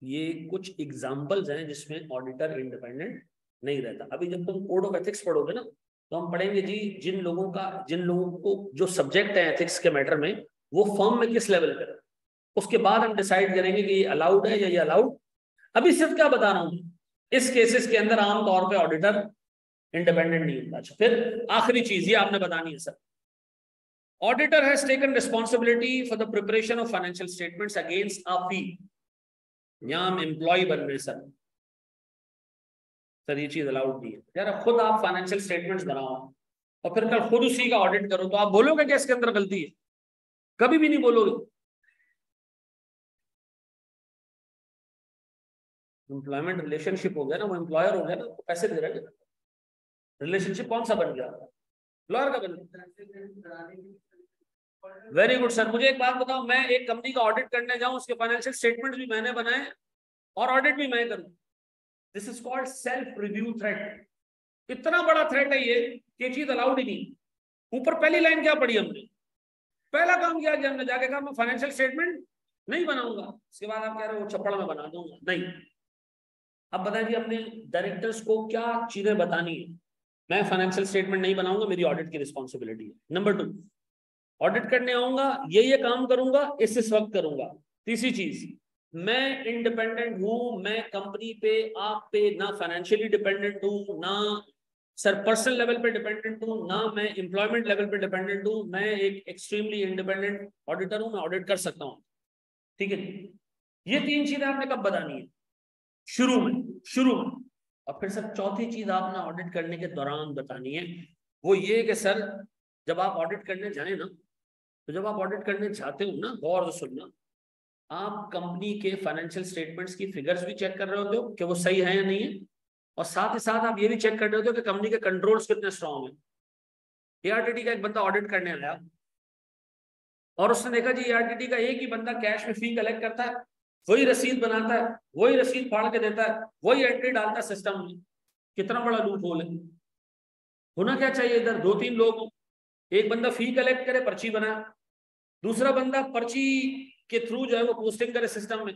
A: ये कुछ एग्जाम्पल्स हैं जिसमें ऑडिटर इंडिपेंडेंट नहीं रहता। अभी जब तुम कोड ऑफ एथिक्स पढ़ोगे ना, तो हम पढ़ेंगे जी जिन लोगों को जो सब्जेक्ट है एथिक्स के मैटर में, वो फर्म में किस लेवल पे, उसके बाद हम डिसाइड करेंगे कि ये अलाउड है या ये अलाउड अभी सिर्फ क्या बता रहा हूं, इस केसेस के अंदर आमतौर पे ऑडिटर इंडिपेंडेंट नहीं होता। अच्छा, फिर आखिरी चीज ये आपने बतानी है sir, auditor has taken responsibility for the preparation of financial statements against a fee. यहां हम एम्प्लॉय बन रहे सर, ये चीज अलाउड नहीं है। यार खुद आप फाइनेंशियल स्टेटमेंट्स बनाओ और फिर कल खुद उसी का ऑडिट करो, तो आप बोलोगे कि इसके अंदर गलती है? कभी भी नहीं बोलोगे। एम्प्लॉयमेंट रिलेशनशिप हो गया ना, वो एम्प्लॉयर हो गया ना, तो पैसे दे रहे हैं। रिलेशनशिप कौन सा बन गया? लॉयर का बन गया। Very good sir. मुझे एक बात बताओ, मैं एक कंपनी का ऑडिट करने जाऊं, उसके फाइनेंशियल स्टेटमेंट भी मैंने बनाए और ऑडिट भी मैं करूं, this is called self review threat. इतना बड़ा थ्रेट है ये चीज अलाउड ही नहीं। ऊपर पहली लाइन क्या पढ़ी हमने? पहला काम किया कि हमने जाके कहा मैं फाइनेंशियल स्टेटमेंट नहीं बनाऊंगा। उसके बाद आप कह रहे हो छप्पड़ में बना दूंगा, नहीं। अब बताइए जी, अपने डायरेक्टर्स को क्या चीजें बतानी है? मैं फाइनेंशियल स्टेटमेंट नहीं बनाऊंगा, मेरी ऑडिट की रिस्पॉन्सिबिलिटी है। नंबर 2, ऑडिट करने आऊंगा, ये काम करूंगा, इस वक्त करूंगा। तीसरी चीज, मैं इंडिपेंडेंट हूं, मैं कंपनी पे आप पे ना फाइनेंशियली डिपेंडेंट हूं, ना सर पर्सनल लेवल पे डिपेंडेंट हूं, ना मैं एम्प्लॉयमेंट लेवल पे डिपेंडेंट हूं। मैं एक एक्सट्रीमली इंडिपेंडेंट ऑडिटर हूं, मैं ऑडिट कर सकता हूं। ठीक है, ये 3 चीजें आपने कब बतानी है? शुरू में। और फिर सर चौथी चीज आपने ऑडिट करने के दौरान बतानी है, वो ये कि सर जब आप ऑडिट करने जाए ना, तो जब आप ऑडिट करने जाते हो ना, गौर से सुनना, आप कंपनी के फाइनेंशियल स्टेटमेंट्स की फिगर्स भी चेक कर रहे होते हो कि वो सही है या नहीं है, और साथ ही साथ आप ये भी चेक कर रहे होते हो कि कंपनी के कंट्रोल्स कितने स्ट्रांग हैं। एआरटीटी का एक बंदा ऑडिट करने आया और उसने देखा जी एआरटीटी का एक ही बंदा कैश में फी कलेक्ट करता है, वही रसीद बनाता है, वही रसीद फाड़ के देता है, वही एंट्री डालता है सिस्टम में। कितना बड़ा लूप होल है। होना क्या चाहिए, इधर 2-3 लोग, एक बंदा फी कलेक्ट करे, पर्ची बनाए, दूसरा बंदा पर्ची के थ्रू जो है वो पोस्टिंग करे सिस्टम में,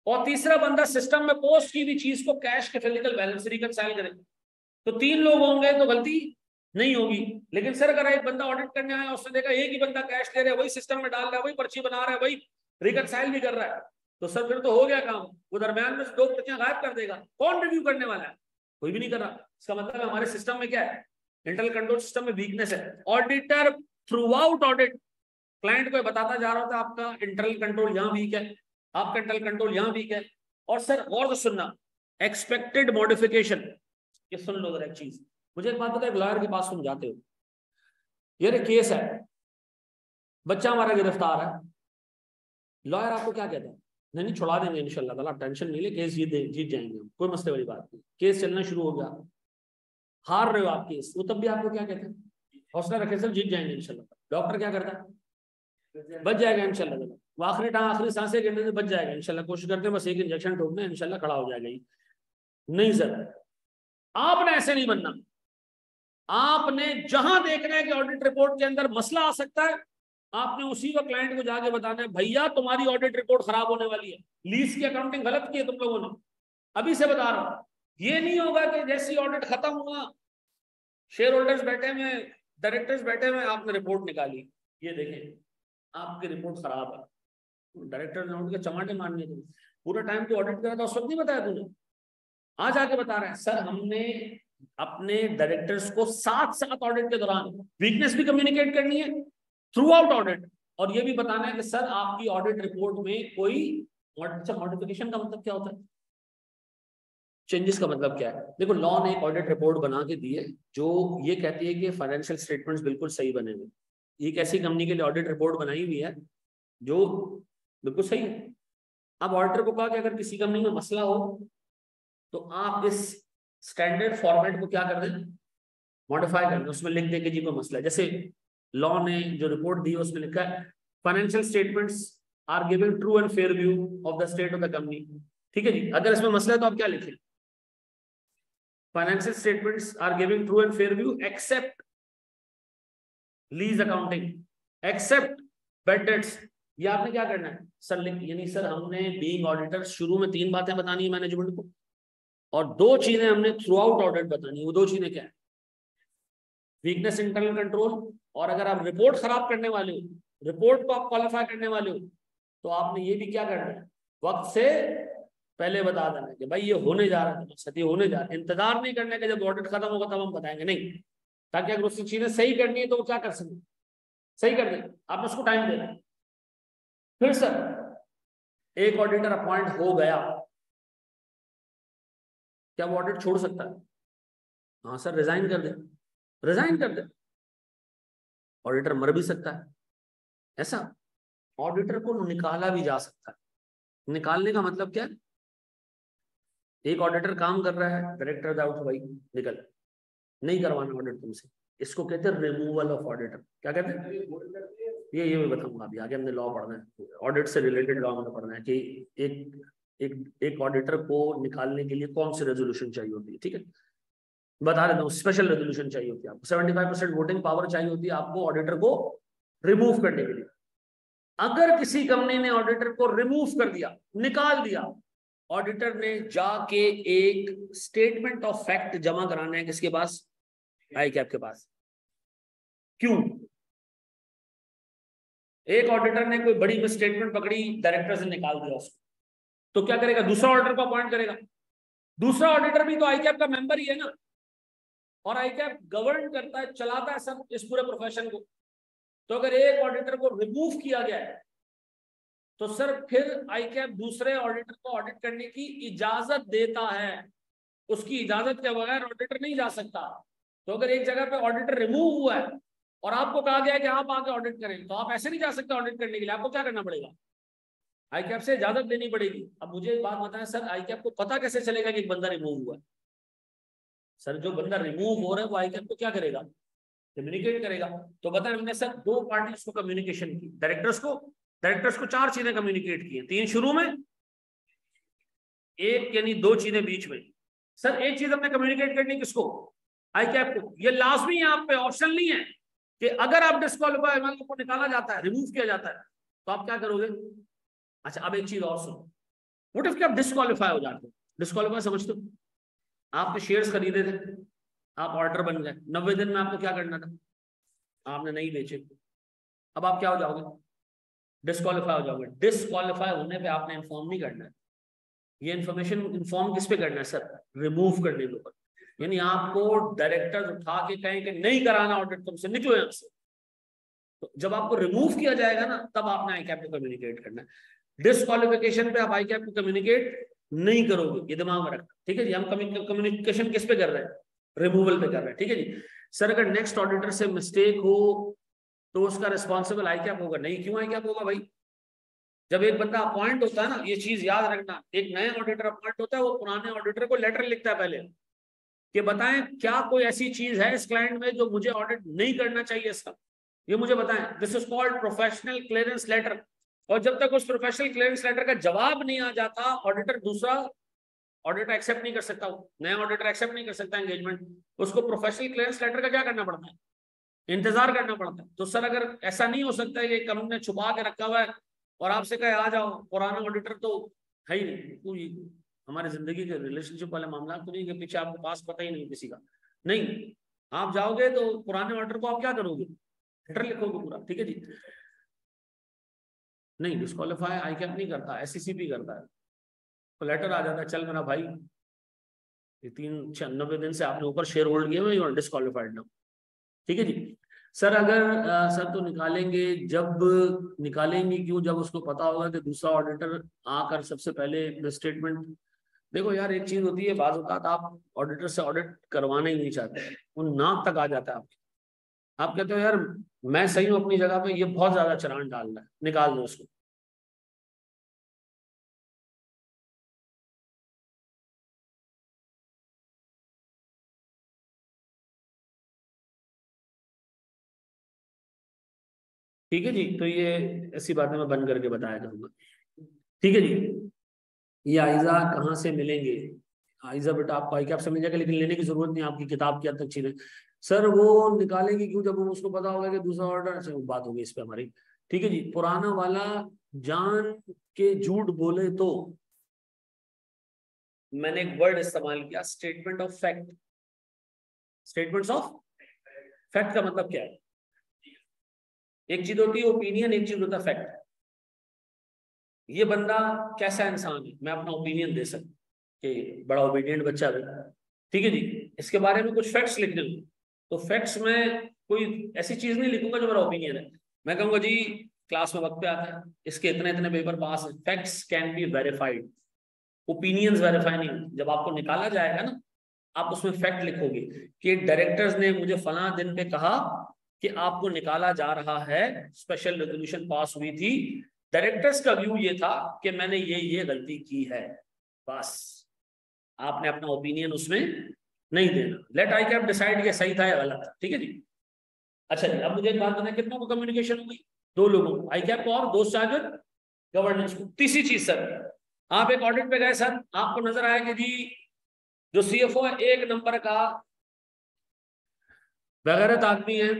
A: और तीसरा बंदा सिस्टम में पोस्ट की भी चीज को कैश के फिजिकल बैलेंस से रिकंसाइल करे। तो 3 लोग होंगे तो गलती नहीं होगी। लेकिन सर अगर एक बंदा ऑडिट करने आया, उसने देखा एक ही बंदा कैश ले रहा है, वही सिस्टम में डाल रहा है, वही पर्ची बना रहा है, वही रिकंसाइल भी कर रहा है, तो सर फिर तो हो गया काम। वो दरम्यान में 2 पर्चियां गायब कर देगा, कौन रिव्यू करने वाला है? कोई भी नहीं कर रहा। इसका मतलब हमारे सिस्टम में क्या है? इंटरनल कंट्रोल सिस्टम में वीकनेस है। Auditor through out audit client को बताता जा रहा था आपका इंटरनल कंट्रोल यहाँ वीक है, आपका इंटरनल कंट्रोल यहाँ वीक है। और सर और तो सुनना, एक्सपेक्टेड मॉडिफिकेशन, ये सुन लो जरा एक चीज। मुझे एक बात बताओ, एक लॉयर के पास तुम जाते हो, ये केस है, बच्चा हमारा गिरफ्तार है, लॉयर आपको क्या कहता है? नहीं छुड़ा देंगे इंशाल्लाह ताला, टेंशन नहीं ले, केस जीत जाएंगे हम, कोई मसले वाली बात नहीं। केस चलना शुरू हो गया, हार रहे हो आप केस, वो तब भी आपको क्या कहते हैं? हौसला रखे सर, जीत जाएंगे इंशाल्लाह। डॉक्टर क्या करता है? बच जाएगा इंशाल्लाह, वो आखिरी सांसें गिरने से बच जाएगा इंशाल्लाह। कोशिश करते हैं बस एक इंजेक्शन ठोकना है, इंशाल्लाह खड़ा हो जाएगा। नहीं सर, आपने ऐसे नहीं बनना। आपने जहां देखना है कि ऑडिट रिपोर्ट के अंदर मसला आ सकता है, आपने उसी को क्लाइंट को जाके बताना है, भैया तुम्हारी ऑडिट रिपोर्ट खराब होने वाली है, लीज की अकाउंटिंग गलत की है तुम लोगों ने। अभी से बता रहा हूं, ये नहीं होगा कि जैसी ऑडिट खत्म हुआ, शेयर होल्डर्स बैठे हुए, डायरेक्टर्स बैठे हुए, आपने रिपोर्ट निकाली, ये देखें आपकी रिपोर्ट खराब है, डायरेक्टर ने उनके चमाटे मारने थे। पूरा टाइम तो ऑडिट करा था, उस वक्त नहीं बताया तूने, आज आके बता रहे हैं। सर हमने अपने डायरेक्टर्स को साथ ऑडिट के दौरान वीकनेस भी कम्युनिकेट करनी है थ्रू आउट ऑडिट, और ये भी बताना है कि सर आपकी ऑडिट रिपोर्ट में कोई मॉडिफिकेशन का मतलब क्या होता है, चेंजेस का मतलब क्या है? देखो लॉ ने एक ऑडिट रिपोर्ट बना के दी है जो ये कहती है कि फाइनेंशियल स्टेटमेंट्स बिल्कुल सही बने हुए। एक ऐसी कंपनी के लिए ऑडिट रिपोर्ट बनाई हुई है जो बिल्कुल सही है। अब ऑडिटर को कहा कि अगर किसी कंपनी में मसला हो तो आप इस स्टैंडर्ड फॉर्मेट को क्या कर दें, मॉडिफाई कर दें, उसमें लिख दें कि जी कोई मसला है। जैसे लॉ ने जो रिपोर्ट दी है उसमें लिखा है financial statements are giving true and fair view of the state of the company. ठीक है जी, अगर इसमें मसला है तो आप क्या लिखें? Financial statements are giving true and fair view except lease accounting, except bad debts. ये आपने क्या करना है सर लिख, यानी सर हमने बीइंग ऑडिटर शुरू में 3 बातें बतानी है मैनेजमेंट को, और 2 चीजें हमने थ्रू आउट ऑडिट बतानी है। वो 2 चीजें क्या है? वीकनेस इंटरनल कंट्रोल, और अगर आप रिपोर्ट खराब करने वाले हो, रिपोर्ट को आप क्वालिफाई करने वाले हो, तो आपने ये भी क्या करना है, वक्त से पहले बता देना कि भाई ये होने जा रहा है, सती होने जा रहा है, इंतजार नहीं करने का जब ऑडिट खत्म होगा तब हम बताएंगे, नहीं, ताकि अगर उसकी चीजें सही करनी है तो वो क्या कर सके, सही कर दे, आपने उसको टाइम देना। फिर सर एक ऑडिटर अपॉइंट हो गया, क्या वो ऑडिट छोड़ सकता है? हाँ सर, रिजाइन कर दे, रिजाइन कर दे। ऑडिटर मर भी सकता है, ऐसा ऑडिटर को निकाला भी जा सकता है। निकालने का मतलब क्या है? एक ऑडिटर काम कर रहा है, डायरेक्टर डाउट, भाई निकल, नहीं करवाना ऑडिट तुमसे, इसको कहते हैं रिमूवल ऑफ ऑडिटर। क्या कहते हैं? ये मैं बताऊंगा अभी आगे, हमने लॉ पढ़ना है, ऑडिट से रिलेटेड लॉ में पढ़ना है कि एक एक एक ऑडिटर को निकालने के लिए कौन सी रेजोल्यूशन चाहिए होती है। ठीक है, बता देता हूँ, स्पेशल रेजोल्यूशन चाहिए होती है आपको, 75% वोटिंग पावर चाहिए होती है आपको ऑडिटर को रिमूव करने के लिए। अगर किसी कंपनी ने ऑडिटर को रिमूव कर दिया, निकाल दिया, ऑडिटर ने जाके एक स्टेटमेंट ऑफ फैक्ट जमा कराना है किसके पास? ICAP के पास। क्यों? एक ऑडिटर ने कोई बड़ी मिसस्टेटमेंट पकड़ी, डायरेक्टर से निकाल दिया उसको, तो क्या करेगा? दूसरा ऑडिटर को अपॉइंट करेगा। दूसरा ऑडिटर भी तो ICAP का मेंबर ही है ना, और ICAP गवर्न करता है, चलाता है सब इस पूरे प्रोफेशन को। तो अगर एक ऑडिटर को रिमूव किया गया है तो सर फिर ICAP दूसरे ऑडिटर को ऑडिट करने की इजाजत देता है, उसकी इजाजत के बगैर ऑडिटर नहीं जा सकता। तो अगर एक जगह पे ऑडिटर रिमूव हुआ है और आपको कहा गया है कि आप आके ऑडिट करें, तो आप ऐसे नहीं जा सकते ऑडिट करने के लिए, आपको क्या करना पड़ेगा? ICAP से इजाजत लेनी पड़ेगी। अब मुझे एक बात बताएं सर, ICAP को पता कैसे चलेगा कि एक बंदा रिमूव हुआ है? सर जो बंदा रिमूव हो रहा है वो ICAP को क्या करेगा? कम्युनिकेट करेगा। तो बताएं, हमने सर दो पार्टीज को कम्युनिकेशन की, डायरेक्टर्स को 4 चीजें कम्युनिकेट की, 3 शुरू में, एक यानी 2 चीजें बीच में। सर एक चीज हमने कम्युनिकेट करनी किसको? ICAP को। ये लाजमी है, आप पे ऑप्शन नहीं है कि अगर आप डिस्क्वालीफाई को निकाला जाता है, रिमूव किया जाता है, तो आप क्या करोगे? अच्छा अब एक चीज और सुनो, व्हाट इफ आप डिस्क्वालीफाई हो जाते हो? डिस्क्वालीफाई समझते हो? आपने शेयर्स खरीदे थे, आप ऑर्डर बन गए, 90 दिन में आपको क्या करना था? आपने नहीं बेचे, अब आप क्या हो जाओगे? डिस्क्वालीफाई हो जाओगे। डिस्क्वालीफाई होने पे आपने इन्फॉर्म नहीं करना है, ये इन्फॉर्मेशन इन्फॉर्म किस पे करना है सर? रिमूव करने के ऊपर। यानी आपको डायरेक्टर उठा के कहें कि नहीं कराना ऑडिट, तुमसे निकलो यहाँ से, तो जब आपको रिमूव किया जाएगा ना, तब आपने ICAP को कम्युनिकेट करना है। डिस्क्वालिफिकेशन पे आप ICAP को कम्युनिकेट नहीं करोगे, ये दिमाग में रखना। ठीक है जी, हम कम्युनिकेशन किस पे कर रहे हैं? रिमूवल पे कर रहे हैं। ठीक है जी। सर अगर नेक्स्ट ऑडिटर से मिस्टेक हो तो उसका रिस्पॉन्सिबल ICAP होगा? नहीं, क्यों ICAP होगा भाई? जब एक बंदा अपॉइंट होता है ना, ये चीज याद रखना, एक नया ऑडिटर अपॉइंट होता है, वो पुराने ऑडिटर को लेटर लिखता है पहले कि बताएं क्या कोई ऐसी चीज है इस क्लाइंट में जो मुझे ऑडिट नहीं करना चाहिए, इसका ये मुझे बताएं। This is called professional clearance letter. और जब तक उस प्रोफेशनल क्लियरेंस लेटर का जवाब नहीं आ जाता, ऑडिटर दूसरा ऑडिटर एक्सेप्ट नहीं कर सकता, नया ऑडिटर एक्सेप्ट नहीं कर सकता एंगेजमेंट। उसको प्रोफेशनल क्लियरेंस लेटर का क्या करना पड़ता है? इंतजार करना पड़ता है। तो सर अगर ऐसा नहीं हो सकता है कि कंपनी ने छुपा के रखा हुआ है और आपसे कहे आ जाओ, पुराना ऑडिटर तो है ही नहीं, कोई हमारी जिंदगी के रिलेशनशिप वाले मामला तो नहीं कि पीछे आपको पास पता ही नहीं किसी का, नहीं, आप जाओगे तो पुराने ऑर्डर को आप क्या करोगे? लेटर लिखोगे पूरा। ठीक है जी। नहीं, डिस्क्वालीफाई ICAP नहीं करता, SCCP करता है। तो लेटर आ जाता है, चल मेरा भाई ये 390 दिन से आपने ऊपर शेयर होल्ड किया, यू आर डिस्क्वालीफाइड नाउ। ठीक है जी। सर अगर सर तो निकालेंगे, जब निकालेंगे क्यों? जब उसको पता होगा कि दूसरा ऑडिटर आकर सबसे पहले स्टेटमेंट, देखो यार एक चीज होती है, बाज़ औक़ात आप ऑडिटर से ऑडिट करवाना ही नहीं चाहते, वो नाक तक आ जाता है आपके, आप कहते हो यार मैं सही हूँ अपनी जगह पे, ये बहुत ज्यादा चलान डाल रहा है, निकाल दो उसको। ठीक है जी। तो ये ऐसी बातें मैं बंद करके बताया करूंगा। ठीक है जी। ये आइजा कहाँ से मिलेंगे? आइजा बेटा आपको ICAP से मिल जाएगा, लेकिन लेने की जरूरत नहीं, आपकी किताब की हद तक चीजें। सर वो निकालेंगे क्यों? जब हम उसको पता होगा कि दूसरा ऑर्डर, अच्छा बात होगी इस पे हमारी। ठीक है जी। पुराना वाला जान के झूठ बोले तो, मैंने एक वर्ड इस्तेमाल किया, statement of fact. Statements of fact का मतलब क्या है? एक चीज होती है ओपिनियन, एक चीज होता है फैक्ट। ये बंदा कैसा इंसान है, मैं अपना ओपिनियन दे सकता कि बड़ा ओबीडियंट बच्चा है, ठीक है जी। इसके बारे में कुछ फैक्ट्स लिखने हूँ, तो फैक्ट्स में कोई ऐसी चीज नहीं लिखूंगा जो मेरा ओपिनियन है। मैं कहूंगा जी क्लास में वक्त पे आता है, इसके इतने इतने पेपर पास है। Facts can be verified, opinions verify नहीं होते। जब आपको निकाला जाएगा ना, आप उसमें फैक्ट लिखोगे कि डायरेक्टर्स ने मुझे फला दिन पे कहा कि आपको निकाला जा रहा है, स्पेशल रेजोल्यूशन पास हुई थी, डायरेक्टर्स का व्यू ये था कि मैंने ये गलती की है। बस आपने अपना ओपिनियन उसमें नहीं देना। लेट आई कैप डिसाइड कि सही था या गलत था, ठीक है जी। अच्छा जी, अब मुझे एक बात बताएं, कितनों को कम्युनिकेशन हुई? 2 लोगों को, आई कैप को और दोस्त चार्जर गवर्नेंस को। तीसरी चीज सर, आप एक ऑडिट पे गए सर, आपको नजर आया कि जी जो सीएफओ है एक नंबर का बेगैरत आदमी है,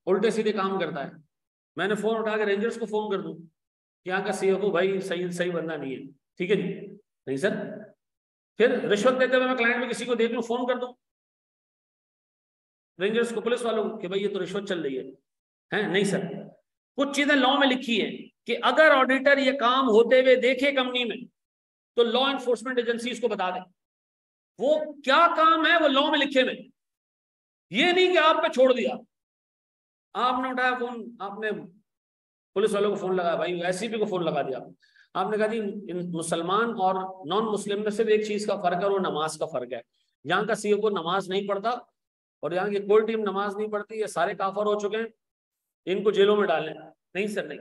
A: उल्टे सीधे काम करता है। मैंने फोन उठा के रेंजर्स को फोन कर दूं कि यहाँ का सीएफओ भाई सही सही बंदा नहीं है, ठीक है जी, नहीं सर। फिर रिश्वत देते हुए मैं क्लाइंट में किसी को देख लूं, फोन कर दूं रेंजर्स को, पुलिस वालों को कि भाई ये तो रिश्वत चल रही है नहीं सर। कुछ चीजें लॉ में लिखी है कि अगर ऑडिटर ये काम होते हुए देखे कंपनी में, तो लॉ एनफोर्समेंट एजेंसी इसको बता दे वो क्या काम है, वो लॉ में लिखे में। ये नहीं कि आप पे छोड़ दिया, आपने उठाया फोन, आपने पुलिस वालों को फोन लगाया, भाई एससीपी को फोन लगा दिया, आपने कहा जी इन मुसलमान और नॉन मुस्लिम में सिर्फ एक चीज का फर्क है, वो नमाज का फर्क है। यहाँ का सीओ को नमाज नहीं पढ़ता और यहाँ की कोई टीम नमाज नहीं पढ़ती, ये सारे काफर हो चुके हैं, इनको जेलों में डालें। नहीं सर नहीं,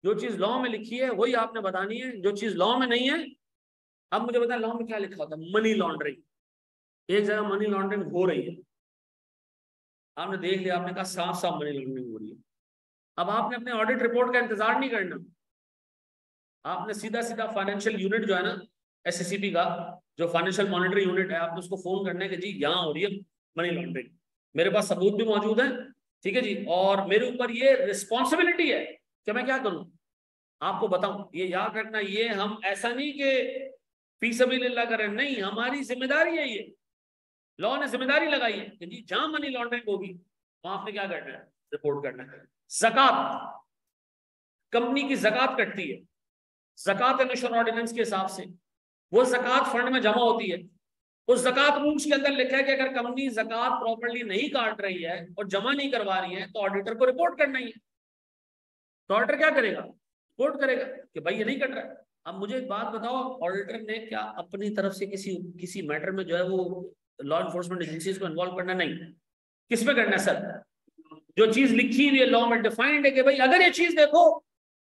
A: जो चीज लॉ में लिखी है वही आपने बतानी है, जो चीज लॉ में नहीं है। अब मुझे बताएं लॉ में क्या लिखा होता है? Money laundering. एक जगह मनी लॉन्ड्रिंग हो रही है, आपने देख लिया, आपने कहा साफ साफ मनी लॉन्ड्रिंग हो रही है। अब आपने अपने ऑडिट रिपोर्ट का इंतजार नहीं करना, आपने सीधा सीधा फाइनेंशियल यूनिट जो है ना एससीपी का, जो फाइनेंशियल मॉनिटरी यूनिट है, आपने उसको फोन करना है कि जी यहाँ हो रही है मनी लॉन्ड्रिंग, मेरे पास सबूत भी मौजूद है, ठीक है जी, और मेरे ऊपर ये रिस्पॉन्सिबिलिटी है कि मैं क्या करूं, आपको बताऊं। ये याद रखना, ये हम ऐसा नहीं कि फी सबिलिल्लाह कर रहे हैं, नहीं, हमारी जिम्मेदारी है ये, लॉ ने जिम्मेदारी लगाई है कि जी जहां मनी लॉन्ड्रिंग होगी वहां आपने क्या करना है, रिपोर्ट करना है। जकात, कंपनी की जकात कटती है, जकात एमिशन ऑर्डिनेंस के हिसाब से वो जकात फंड में जमा होती है। उस जकात रूल्स के अंदर लिखा है कि अगर कंपनी जकात प्रॉपर्ली नहीं काट रही है और जमा नहीं करवा रही है तो ऑडिटर को रिपोर्ट करना ही है। तो ऑडिटर क्या करेगा, रिपोर्ट करेगा कि भाई ये नहीं कट रहा है। अब मुझे एक बात बताओ, ऑडिटर ने क्या अपनी तरफ से किसी मैटर में जो है वो लॉ एनफोर्समेंट एजेंसीज को इन्वॉल्व करना? नहीं। किस पे करना है सर? जो चीज लिखी हुई है लॉ में डिफाइंड है कि भाई अगर ये चीज देखो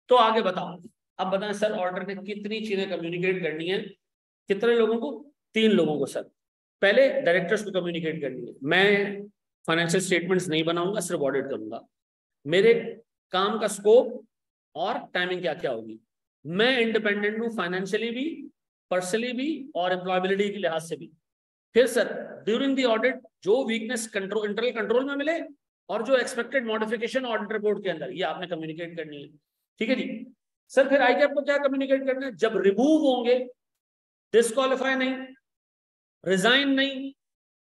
A: तो आगे बताओ। अब बताएं सर ऑर्डर ने कितनी चीजें कम्युनिकेट करनी है, कितने लोगों को? 3 लोगों को सर। पहले डायरेक्टर्स को कम्युनिकेट करनी है, मैं फाइनेंशियल स्टेटमेंट्स नहीं बनाऊंगा, सिर्फ ऑडिट करूंगा, मेरे काम का स्कोप और टाइमिंग क्या क्या होगी, मैं इंडिपेंडेंट हूं फाइनेंशियली भी, पर्सनली भी और एम्प्लॉयबिलिटी के लिहाज से भी। फिर सर ड्यूरिंग द ऑडिट जो वीकनेस कंट्रोल इंटरनल कंट्रोल में मिले और जो एक्सपेक्टेड मॉडिफिकेशन ऑडिट रिपोर्ट के अंदर, ये आपने कम्युनिकेट करनी है, ठीक है जी। सर फिर आईकैप को क्या कम्युनिकेट करना है? जब रिमूव होंगे, डिस्क्वालीफाई नहीं, रिजाइन नहीं,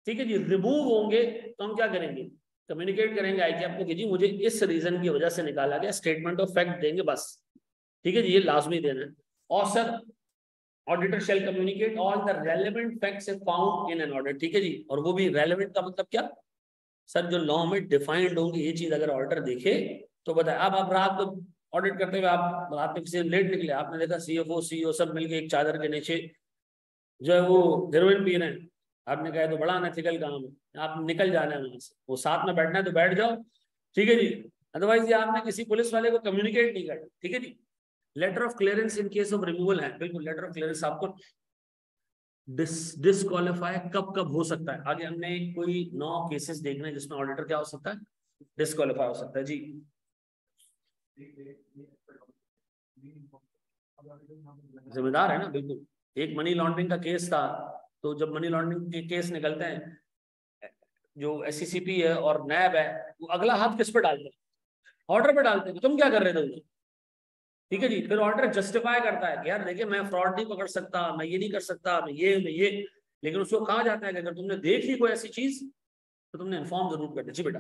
A: ठीक है जी, रिमूव होंगे तो हम क्या करेंगे, कम्युनिकेट करेंगे आईकैप को कि जी मुझे इस रीजन की वजह से निकाला गया, स्टेटमेंट ऑफ फैक्ट देंगे बस, ठीक है जी, ये लाजमी देना है। और sir auditor shall communicate all the relevant facts found in an audit, ठीक है जी। और वो भी रेलेवेंट का मतलब क्या सर? जो लॉ में डिफाइंड होंगे, ये चीज अगर ऑडिटर देखे तो बताए। अब आप रात को ऑडिट करते हुए आप रात में किसी लेट निकले, आपने देखा सीएफओ सीईओ सब मिलके एक चादर के नीचे जो है वो हेरोइन पी रहे हैं, आपने कहा तो बड़ा अनएथिकल काम है, आप निकल जाना है वहां से, वो साथ में बैठना है तो बैठ जाओ, ठीक है जी। अदरवाइज ये आपने किसी पुलिस वाले को कम्युनिकेट नहीं करना, ठीक है जी। Letter of clearance in case of removal है, बिल्कुल लेटर ऑफ क्लियरेंस आपको डिस्क्वालीफाई कब कब हो सकता है, आगे हमने कोई 9 केसेस देखने जिसमें ऑडिटर क्या हो सकता है, डिस्क्वालीफाई हो सकता है जी। जिम्मेदार है ना, बिल्कुल। एक मनी लॉन्ड्रिंग का केस था, तो जब मनी लॉन्ड्रिंग के केस निकलते हैं, जो एससीसीपी है और नैब है, वो अगला हाथ किस पे डालते हैं? ऑर्डर पे डालते हैं, तुम क्या कर रहे थे उधर, ठीक है जी। फिर ऑर्डर जस्टिफाई करता है कि यार देखिए मैं फ्रॉड नहीं पकड़ सकता, मैं ये नहीं कर सकता, मैं ये, लेकिन उसको कहा जाता है कि अगर तुमने देख ली कोई ऐसी चीज तो तुमने इन्फॉर्म जरूर कर दे। जी बेटा।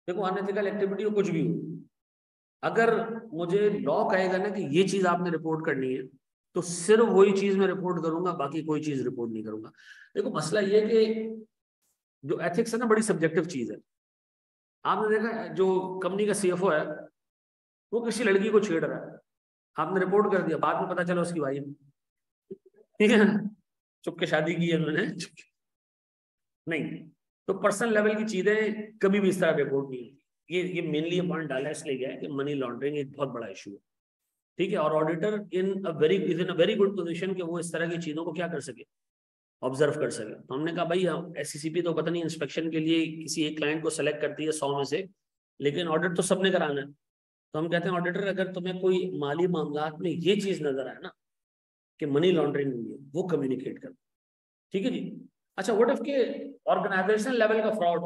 A: देखो अनएथिकल एक्टिविटी हो कुछ भी हो, अगर मुझे लॉ कहेगा ना कि ये चीज आपने रिपोर्ट करनी है तो सिर्फ वही चीज मैं रिपोर्ट करूंगा, बाकी कोई चीज रिपोर्ट नहीं करूंगा। देखो मसला ये कि जो एथिक्स है ना बड़ी सब्जेक्टिव चीज है। आपने देखा जो कंपनी का सीएफओ है वो किसी लड़की को छेड़ रहा है, आपने रिपोर्ट कर दिया, बाद में पता चला उसकी वाइफ, ठीक है ना, चुप के शादी की है उन्होंने, नहीं। तो पर्सनल लेवल की चीजें कभी भी इस तरह रिपोर्ट नहीं होती। ये मेनली पॉइंट डाला इसलिए गया है कि मनी लॉन्ड्रिंग एक बहुत बड़ा इशू है, ठीक है। और auditor in a very good position कि वो इस तरह की चीजों को क्या कर सके, ऑब्जर्व कर सके। तो हमने कहा भाई हम एससीसीपी तो पता नहीं इंस्पेक्शन के लिए किसी एक क्लाइंट को सेलेक्ट करती है 100 में से, लेकिन ऑडिट तो सबने कराना है। तो हम कहते हैं ऑडिटर अगर तुम्हें कोई माली मामलात में ये चीज नजर आए ना कि मनी लॉन्ड्रिंग हुई है, वो कम्युनिकेट कर, ठीक है जी। अच्छा व्हाट इफ के ऑर्गेनाइजेशन लेवल का फ्रॉड,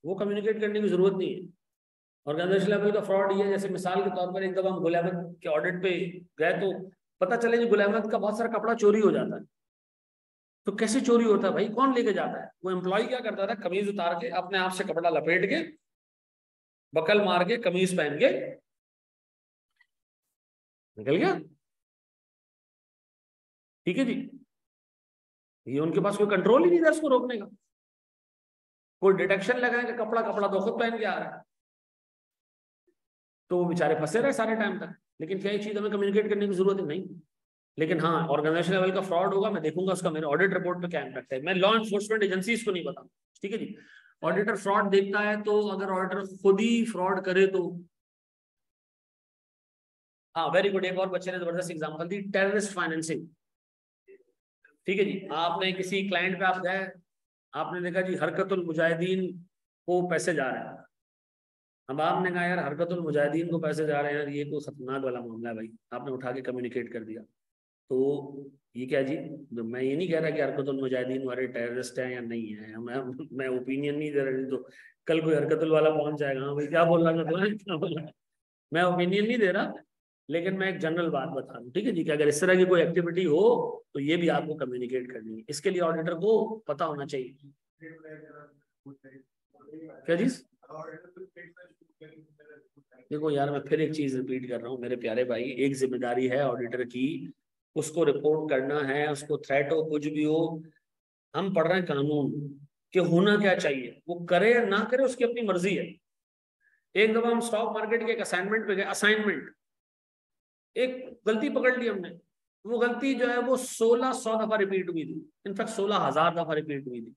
A: वो कम्युनिकेट करने की जरूरत नहीं है। ऑर्गेनाइजेशन लेवल का फ्रॉड ये है, जैसे मिसाल के तौर पर एक दफा हम गुल अहमद के ऑडिट पे गए तो पता चले कि गुल अहमद का बहुत सारा कपड़ा चोरी हो जाता है। तो कैसे चोरी होता है भाई, कौन लेके जाता है? वो एम्प्लॉय क्या करता था, कमीज उतार के अपने आप से कपड़ा लपेट के बकल मार के कमीज पहन के निकल गया, ठीक है जी। ये उनके पास कोई कंट्रोल ही नहीं था इसको रोकने का, कोई डिटेक्शन लगाए कि कपड़ा कपड़ा तो खुद पहन के आ रहा है, तो वो बेचारे फंसे रहे सारे टाइम तक। लेकिन क्या ये चीज हमें कम्युनिकेट करने की जरूरत है? नहीं। लेकिन हाँ ऑर्गेनाइजेशन लेवल का फ्रॉड होगा, मैं देखूंगा उसका मेरे ऑडिट रिपोर्ट पे क्या इम्पैक्ट है। मैं लॉ एनफोर्समेंट एजेंसीज को नहीं बताऊँ, ठीक है जी। ऑडिटर फ्रॉड देखता है तो अगर ऑडिटर खुद ही फ्रॉड करे तो, हाँ वेरी गुड, एक और बच्चे ने जबरदस्त एग्जांपल दी, टेररिस्ट फाइनेंसिंग, ठीक है जी। आपने किसी क्लाइंट पे आप गए, आपने देखा जी हरकतुल मुजाहिदीन को पैसे जा रहे हैं। अब आपने कहा यार हरकतुल मुजाहिदीन को पैसे जा रहे हैं, ये कोई खतरनाक वाला मामला है भाई, आपने उठा के कम्युनिकेट कर दिया। तो ये क्या जी, तो मैं ये नहीं कह रहा कि हरकतुल मुजाहिदीन वाले टेररिस्ट हैं या नहीं है, मैं ओपिनियन नहीं दे रहा, तो कल कोई हरकतुल वाला पहुंच जाएगा, हाँ भाई क्या बोल रहा था, क्या बोल रहा, मैं ओपिनियन नहीं दे रहा, लेकिन मैं एक जनरल बात बता रहा हूँ, ठीक है जी। कि अगर इस तरह की कोई एक्टिविटी हो तो ये भी आपको कम्युनिकेट करनी है, इसके लिए ऑडिटर को पता होना चाहिए। क्या चीज? देखो यार मैं फिर एक चीज रिपीट कर रहा हूँ मेरे प्यारे भाई, एक जिम्मेदारी है ऑडिटर की, उसको रिपोर्ट करना है, उसको थ्रेट हो कुछ भी हो, हम पढ़ रहे हैं कानून कि होना क्या चाहिए, वो करे या ना करे उसकी अपनी मर्जी है। एक दफा हम स्टॉक मार्केट के एक असाइनमेंट पे गए, असाइनमेंट, एक गलती पकड़ ली हमने, वो गलती जो है वो 1600 दफा रिपीट हुई थी, इनफैक्ट 16,000 दफा रिपीट हुई थी।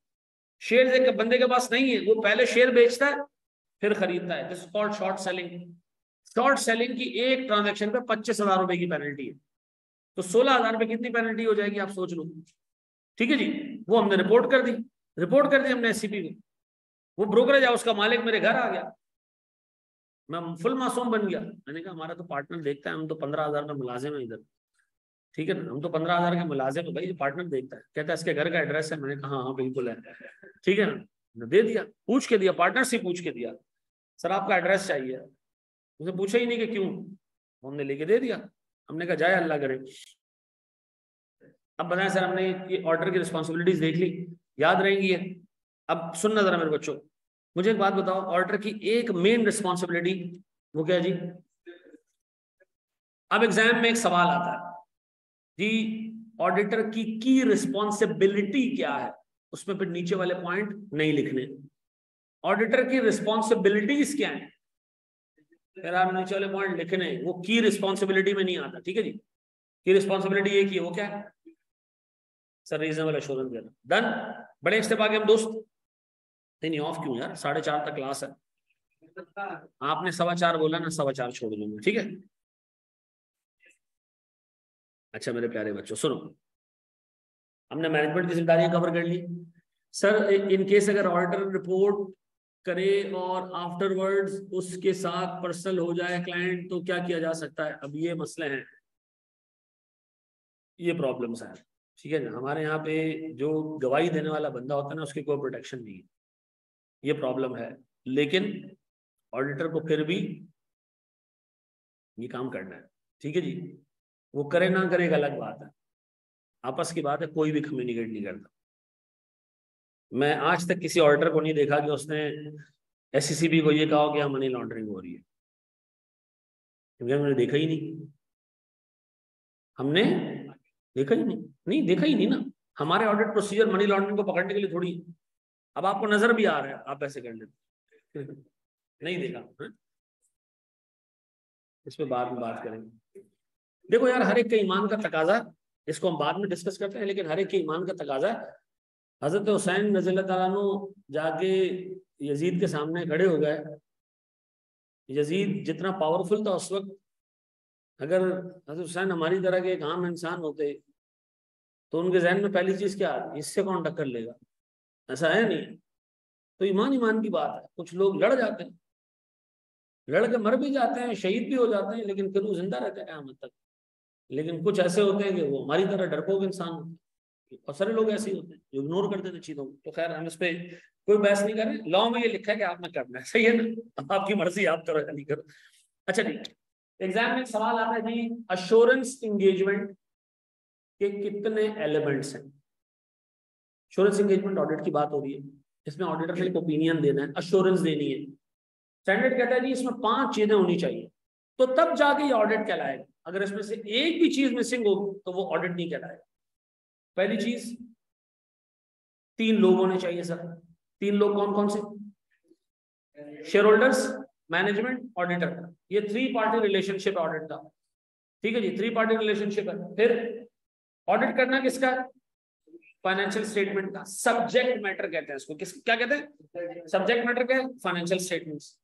A: शेयर एक बंदे के पास नहीं है, वो पहले शेयर बेचता है फिर खरीदता है, this called short selling. Short selling की एक ट्रांजेक्शन पे 25,000 रुपए की पेनल्टी है, तो 16,000 रुपए कितनी पेनल्टी हो जाएगी आप सोच लो, ठीक है जी। वो हमने रिपोर्ट कर दी, रिपोर्ट कर दी हमने एससीपी को, वो ब्रोकरेज हाउस का मालिक मेरे घर आ गया, मैं फुल मासूम बन गया। मैंने कहा हमारा तो पार्टनर देखता है, हम तो 15,000 का मुलाजिम है इधर, ठीक है ना, हम तो 15,000 के मुलाजिम है भाई, पार्टनर देखता है, कहता है इसके घर का एड्रेस है, मैंने कहा हाँ बिल्कुल है, ठीक है ना, दे दिया, पूछ के दिया, पार्टनर से पूछ के दिया, सर आपका एड्रेस चाहिए, उसने पूछा ही नहीं कि क्यों, हमने लेके दे दिया, हमने कहा जाए अल्लाह करे। अब बताएं सर हमने ये ऑर्डर की रिस्पॉन्सिबिलिटीज देख ली, याद रहेंगी ये। अब सुनना जरा मेरे बच्चों, मुझे एक बात बताओ, ऑर्डर की एक मेन रिस्पॉन्सिबिलिटी वो क्या है जी? अब एग्जाम में एक सवाल आता है जी, ऑडिटर की रिस्पॉन्सिबिलिटी क्या है, उसमें फिर नीचे वाले पॉइंट नहीं लिखने, ऑडिटर की रिस्पॉन्सिबिलिटीज क्या है, फिर आप नीचे वाले पॉइंट लिखने, वो की रिस्पॉन्सिबिलिटी में नहीं आता, ठीक है जी। की रिस्पॉन्सिबिलिटी एक ही, वो क्या है सर? रीजनेबल एश्योरेंस देना, डन। बड़े स्टेप आगे हम दोस्त, नहीं ऑफ क्यों यार, 4:30 तक क्लास है, आपने 4:15 बोला ना, 4:15 छोड़ दूंगा, ठीक है। अच्छा मेरे प्यारे बच्चों सुनो, हमने मैनेजमेंट की जिम्मेदारियां कवर कर ली। सर इन केस अगर ऑडिटर रिपोर्ट करे और आफ्टरवर्ड्स उसके साथ पर्सनल हो जाए क्लाइंट, तो क्या किया जा सकता है? अब ये मसले हैं, ये प्रॉब्लम्स हैं, ठीक है ना। हमारे यहाँ पे जो गवाही देने वाला बंदा होता है ना, उसकी कोई प्रोटेक्शन नहीं है, ये प्रॉब्लम है। लेकिन ऑडिटर को फिर भी ये काम करना है, ठीक है जी। वो करे ना करे एक अलग बात है, आपस की बात है, कोई भी कम्युनिकेट नहीं करता। मैं आज तक किसी ऑडिटर को नहीं देखा कि उसने SCCB को ये कहा कि यहाँ मनी लॉन्ड्रिंग हो रही है, क्योंकि हमने देखा ही नहीं, हमने देखा ही नहीं देखा ही नहीं ना। हमारे ऑडिट प्रोसीजर मनी लॉन्ड्रिंग को पकड़ने के लिए थोड़ी, अब आपको नजर भी आ रहा है, आप ऐसे कर लेते नहीं देखा है? इस पे बाद में बात करेंगे। देखो यार, हर एक के ईमान का तकाजा, इसको हम बाद में डिस्कस करते हैं, लेकिन हर एक के ईमान का तकाजा है। हजरत हुसैन रज़ियल्लाहु ताला अन्हु जाके यजीद के सामने खड़े हो गए। यजीद जितना पावरफुल था उस वक्त, अगर हजरत हुसैन हमारी तरह के एक आम इंसान होते तो उनके जहन में पहली चीज क्या आती, इससे कौन टक्कर लेगा? ऐसा है नहीं। तो ईमान की बात है। कुछ लोग लड़ जाते हैं, लड़ के मर भी जाते हैं, शहीद भी हो जाते हैं, लेकिन फिर वो जिंदा रहते हैं क़यामत तक। लेकिन कुछ ऐसे होते हैं कि वो हमारी तरह डरपोक इंसान होते हैं। बहुत सारे लोग ऐसे ही होते हैं जो इग्नोर कर देते चीजों को। तो खैर हम इस पे कोई बहस नहीं कर रहे, लॉ में ये लिखा है कि आपने करना है, सही है ना, आपकी मर्जी, आप करो या नहीं करो। अच्छा जी, एग्जाम में सवाल आता है जी, अश्योरेंस एंगेजमेंट के कितने एलिमेंट्स हैं? अश्योरेंस एंगेजमेंट ऑडिट की बात हो रही है, इसमें ऑडिटर ने एक ओपिनियन देना है, अश्योरेंस देनी है। स्टैंडर्ड कहता है जी इसमें 5 चीजें होनी चाहिए, तो तब जाके ये ऑडिट कहलाएगा। अगर इसमें से एक भी चीज मिसिंग हो तो वो ऑडिट नहीं कहलाएगा। पहली चीज, 3 लोग होने चाहिए सर। 3 लोग कौन कौन से? Share holders, management, auditor. ये 3 पार्टी रिलेशनशिप ऑडिट का, ठीक है जी, 3 पार्टी रिलेशनशिप है। फिर ऑडिट करना किसका? फाइनेंशियल स्टेटमेंट का। सब्जेक्ट मैटर कहते हैं इसको, किस क्या कहते हैं? सब्जेक्ट मैटर क्या है? Financial statements.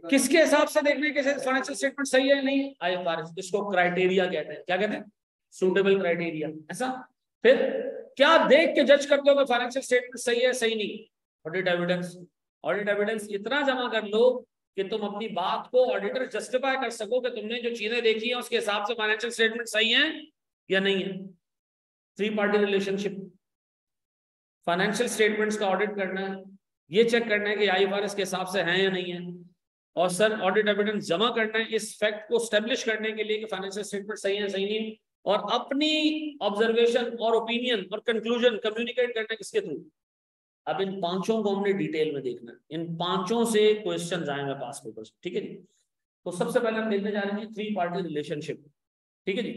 A: किसके हिसाब से देखने के फाइनेंशियल स्टेटमेंट सही है नहीं? IFRS। इसको क्राइटेरिया कहते हैं, क्या कहते हैं? सूटेबल क्राइटेरिया, ऐसा। फिर क्या देख के जज करते हो कि फाइनेंशियल स्टेटमेंट सही है सही नहीं? Audit evidence. ऑडिट एविडेंस इतना जमा कर लो कि तुम अपनी बात को ऑडिटर जस्टिफाई कर सको कि तुमने जो चीजें देखी है उसके हिसाब से फाइनेंशियल स्टेटमेंट सही है या नहीं है। 3 पार्टी रिलेशनशिप। फाइनेंशियल स्टेटमेंट्स का ऑडिट करना है, ये चेक करना है कि IFRS के हिसाब से है या नहीं है। और सर ऑडिट एविडेंस जमा करना है इस फैक्ट को स्टैब्लिश करने के लिए कि फाइनेंशियल स्टेटमेंट सही है सही नहीं, और अपनी ऑब्जर्वेशन और ओपिनियन और कंक्लूजन कम्युनिकेट करना है किसके थ्रू? अब इन 5 को हमने डिटेल में देखना है, इन 5 से क्वेश्चन आएंगे पास पेपर्स, ठीक है जी। तो सबसे पहले हम देखने जा रहे हैं 3 पार्टी रिलेशनशिप, ठीक है जी।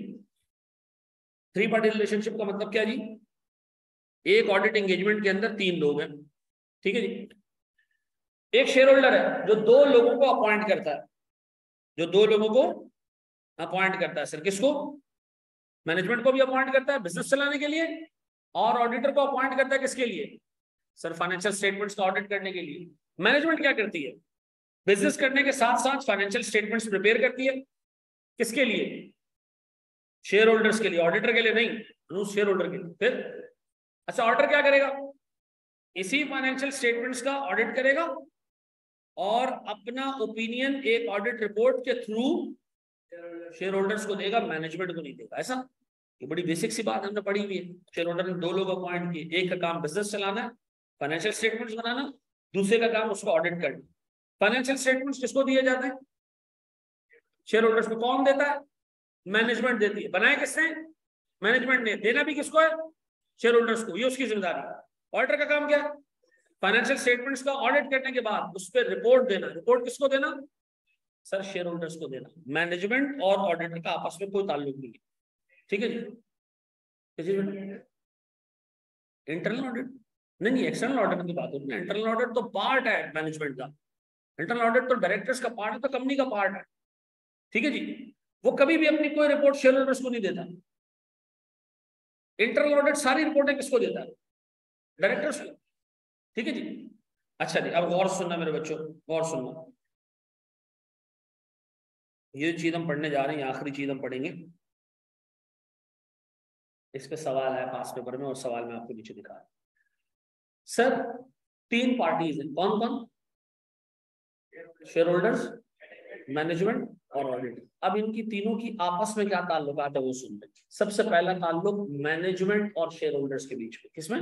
A: 3 पार्टी रिलेशनशिप का मतलब क्या जी? एक ऑडिट एंगेजमेंट के अंदर 3 लोग हैं, ठीक है जी। एक शेयर होल्डर है जो 2 लोगों को अपॉइंट करता है, जो 2 लोगों को अपॉइंट करता है। सर किसको? मैनेजमेंट को भी अपॉइंट करता है बिजनेस चलाने के लिए, और ऑडिटर को अपॉइंट करता है किसके लिए? सर फाइनेंशियल स्टेटमेंट्स का ऑडिट करने के लिए। मैनेजमेंट क्या करती है? बिजनेस करने के साथ साथ फाइनेंशियल स्टेटमेंट्स प्रिपेयर करती है, किसके लिए? शेयर होल्डर्स के लिए, ऑडिटर के लिए नहीं, शेयर होल्डर के लिए। फिर अच्छा, ऑडिटर क्या करेगा? इसी फाइनेंशियल स्टेटमेंट्स का ऑडिट करेगा और अपना ओपिनियन एक ऑडिट रिपोर्ट के थ्रू शेयर होल्डर्स को देगा, मैनेजमेंट को नहीं देगा। ऐसा, ये बड़ी बेसिक सी बात हमने पढ़ी हुई है। शेयर होल्डर ने 2 लोग अपॉइंट किए, एक का काम बिजनेस चलाना है, फाइनेंशियल स्टेटमेंट्स बनाना, दूसरे का काम उसको ऑडिट करना। फाइनेंशियल स्टेटमेंट्स किसको दिए जाते हैं? शेयर होल्डर्स को। कौन देता है? मैनेजमेंट देती है। बनाए किसने? मैनेजमेंट ने। देना भी किसको है? शेयर होल्डर्स को, ये उसकी जिम्मेदारी। ऑडिटर का काम क्या है? फाइनेंशियल स्टेटमेंट्स का ऑडिट करने के बाद उस पर रिपोर्ट देना। रिपोर्ट किसको देना? सर शेयर होल्डर्स को देना। मैनेजमेंट और ऑडिटर का आपस में कोई ताल्लुक नहीं है, ठीक है जी। इंटरनल ऑडिट नहीं, एक्सटर्नल ऑडिट की बात होती है। इंटरनल ऑडिट तो पार्ट है मैनेजमेंट का, इंटरनल ऑडिट तो डायरेक्टर्स का पार्ट है, तो कंपनी का पार्ट है, ठीक है जी। वो कभी भी अपनी कोई रिपोर्ट शेयर होल्डर्स को नहीं देता। इंटरनल ऑडिट सारी रिपोर्टें किसको देता है? डायरेक्टर्स को, ठीक है जी। अच्छा जी, अब गौर सुनना मेरे बच्चों, गौर सुनना। ये चीज हम पढ़ने जा रहे हैं, आखिरी चीज हम पढ़ेंगे, इस पे सवाल है पास पेपर में, और सवाल में आपको नीचे दिखा रहा। सर 3 पार्टीज हैं, कौन कौन? शेयर होल्डर्स, मैनेजमेंट और ऑडिटर। अब इनकी तीनों की आपस में क्या ताल्लुकात है वो सुन लें। सबसे पहला ताल्लुक मैनेजमेंट और शेयर होल्डर्स के बीच में। किसमें?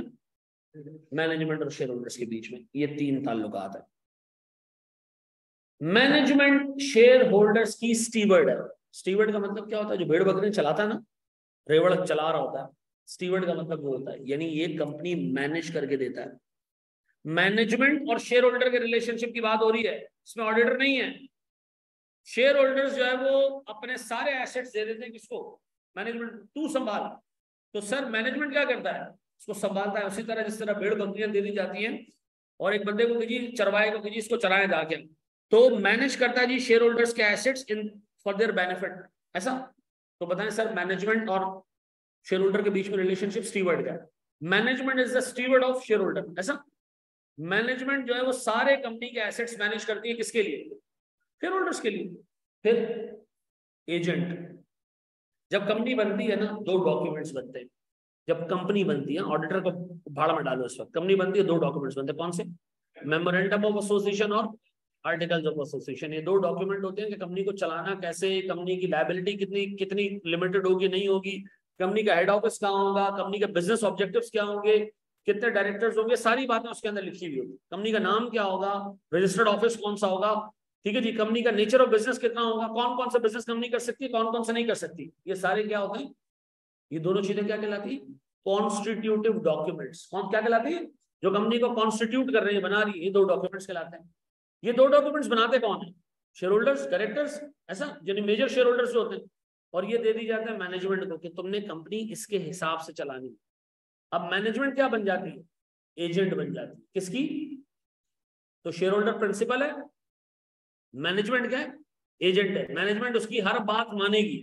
A: मैनेजमेंट और शेयर होल्डर्स के बीच में ये 3 ताल्लुकात है। मैनेजमेंट शेयर होल्डर्स की स्टीवर्ड है। स्टीवर्ड का मतलब क्या होता है? जो भेड़ बकरी चलाता है ना, रेवड़ चला रहा होता है, स्टीवर्ड का मतलब वो होता है, यानी ये कंपनी मैनेज करके देता है। मैनेजमेंट और शेयर होल्डर के रिलेशनशिप की बात हो रही है, इसमें ऑडिटर नहीं है। शेयर होल्डर्स जो है वो अपने सारे एसेट्स दे देते हैं किसको, मैनेजमेंट, तू संभाल। तो सर मैनेजमेंट क्या करता है, उसको संभालता है, उसी तरह जिस तरह भेड़ बकरियां दे दी जाती हैं और एक बंदे को कीजिए चरवाए को कीजिए इसको चराए जाके, तो मैनेज करता है जी शेयर होल्डर्स के assets in for their benefit, ऐसा। तो बताएं सर मैनेजमेंट और शेयर होल्डर के बीच में रिलेशनशिप स्टीवर्ड का है। Management is the steward of share holder, ऐसा। मैनेजमेंट जो है वो सारे कंपनी के एसेट्स मैनेज करती है, किसके लिए, शेयर होल्डर्स के लिए। फिर एजेंट, जब कंपनी बनती है ना दो डॉक्यूमेंट्स बनते हैं, जब कंपनी बनती है, ऑडिटर को भाड़ा में डालो इस वक्त, कंपनी बनती है दो डॉक्यूमेंट्स बनते हैं, कौन से, मेमोरेंडम ऑफ एसोसिएशन और आर्टिकल्स ऑफ एसोसिएशन। ये दो डॉक्यूमेंट होते हैं कि कंपनी को चलाना कैसे, कंपनी की लायबिलिटी कितनी कितनी लिमिटेड होगी नहीं होगी, कंपनी का हेड ऑफिस कहाँ होगा, कंपनी के बिजनेस ऑब्जेक्टिव्स क्या होंगे, कितने डायरेक्टर्स होंगे, सारी बातें उसके अंदर लिखी हुई होगी। कंपनी का नाम क्या होगा, रजिस्टर्ड ऑफिस कौन सा होगा, ठीक है जी, कंपनी का नेचर ऑफ बिजनेस कितना होगा, कौन कौन सा बिजनेस कंपनी कर सकती है, कौन कौन सा नहीं कर सकती, ये सारे क्या होते हैं, ये दोनों चीजें क्या कहलाती है, कॉन्स्टिट्यूटिव डॉक्यूमेंट्स। कौन क्या कहलाती है, जो कंपनी को कॉन्स्टिट्यूट कर रही है, बना रही है, ये दो डॉक्यूमेंट्स कहलाते हैं। ये दो डॉक्यूमेंट्स बनाते कौन है, शेयर होल्डर्स, डायरेक्टर्स, ऐसा, जिन्हें मेजर शेयर होल्डर्स होते हैं, और ये दे दी जाते हैं मैनेजमेंट को कि तुमने कंपनी इसके हिसाब से चलानी। अब मैनेजमेंट क्या बन जाती है, एजेंट बन जाती है, किसकी, तो शेयर होल्डर प्रिंसिपल है, मैनेजमेंट क्या है, एजेंट है। मैनेजमेंट उसकी हर बात मानेगी,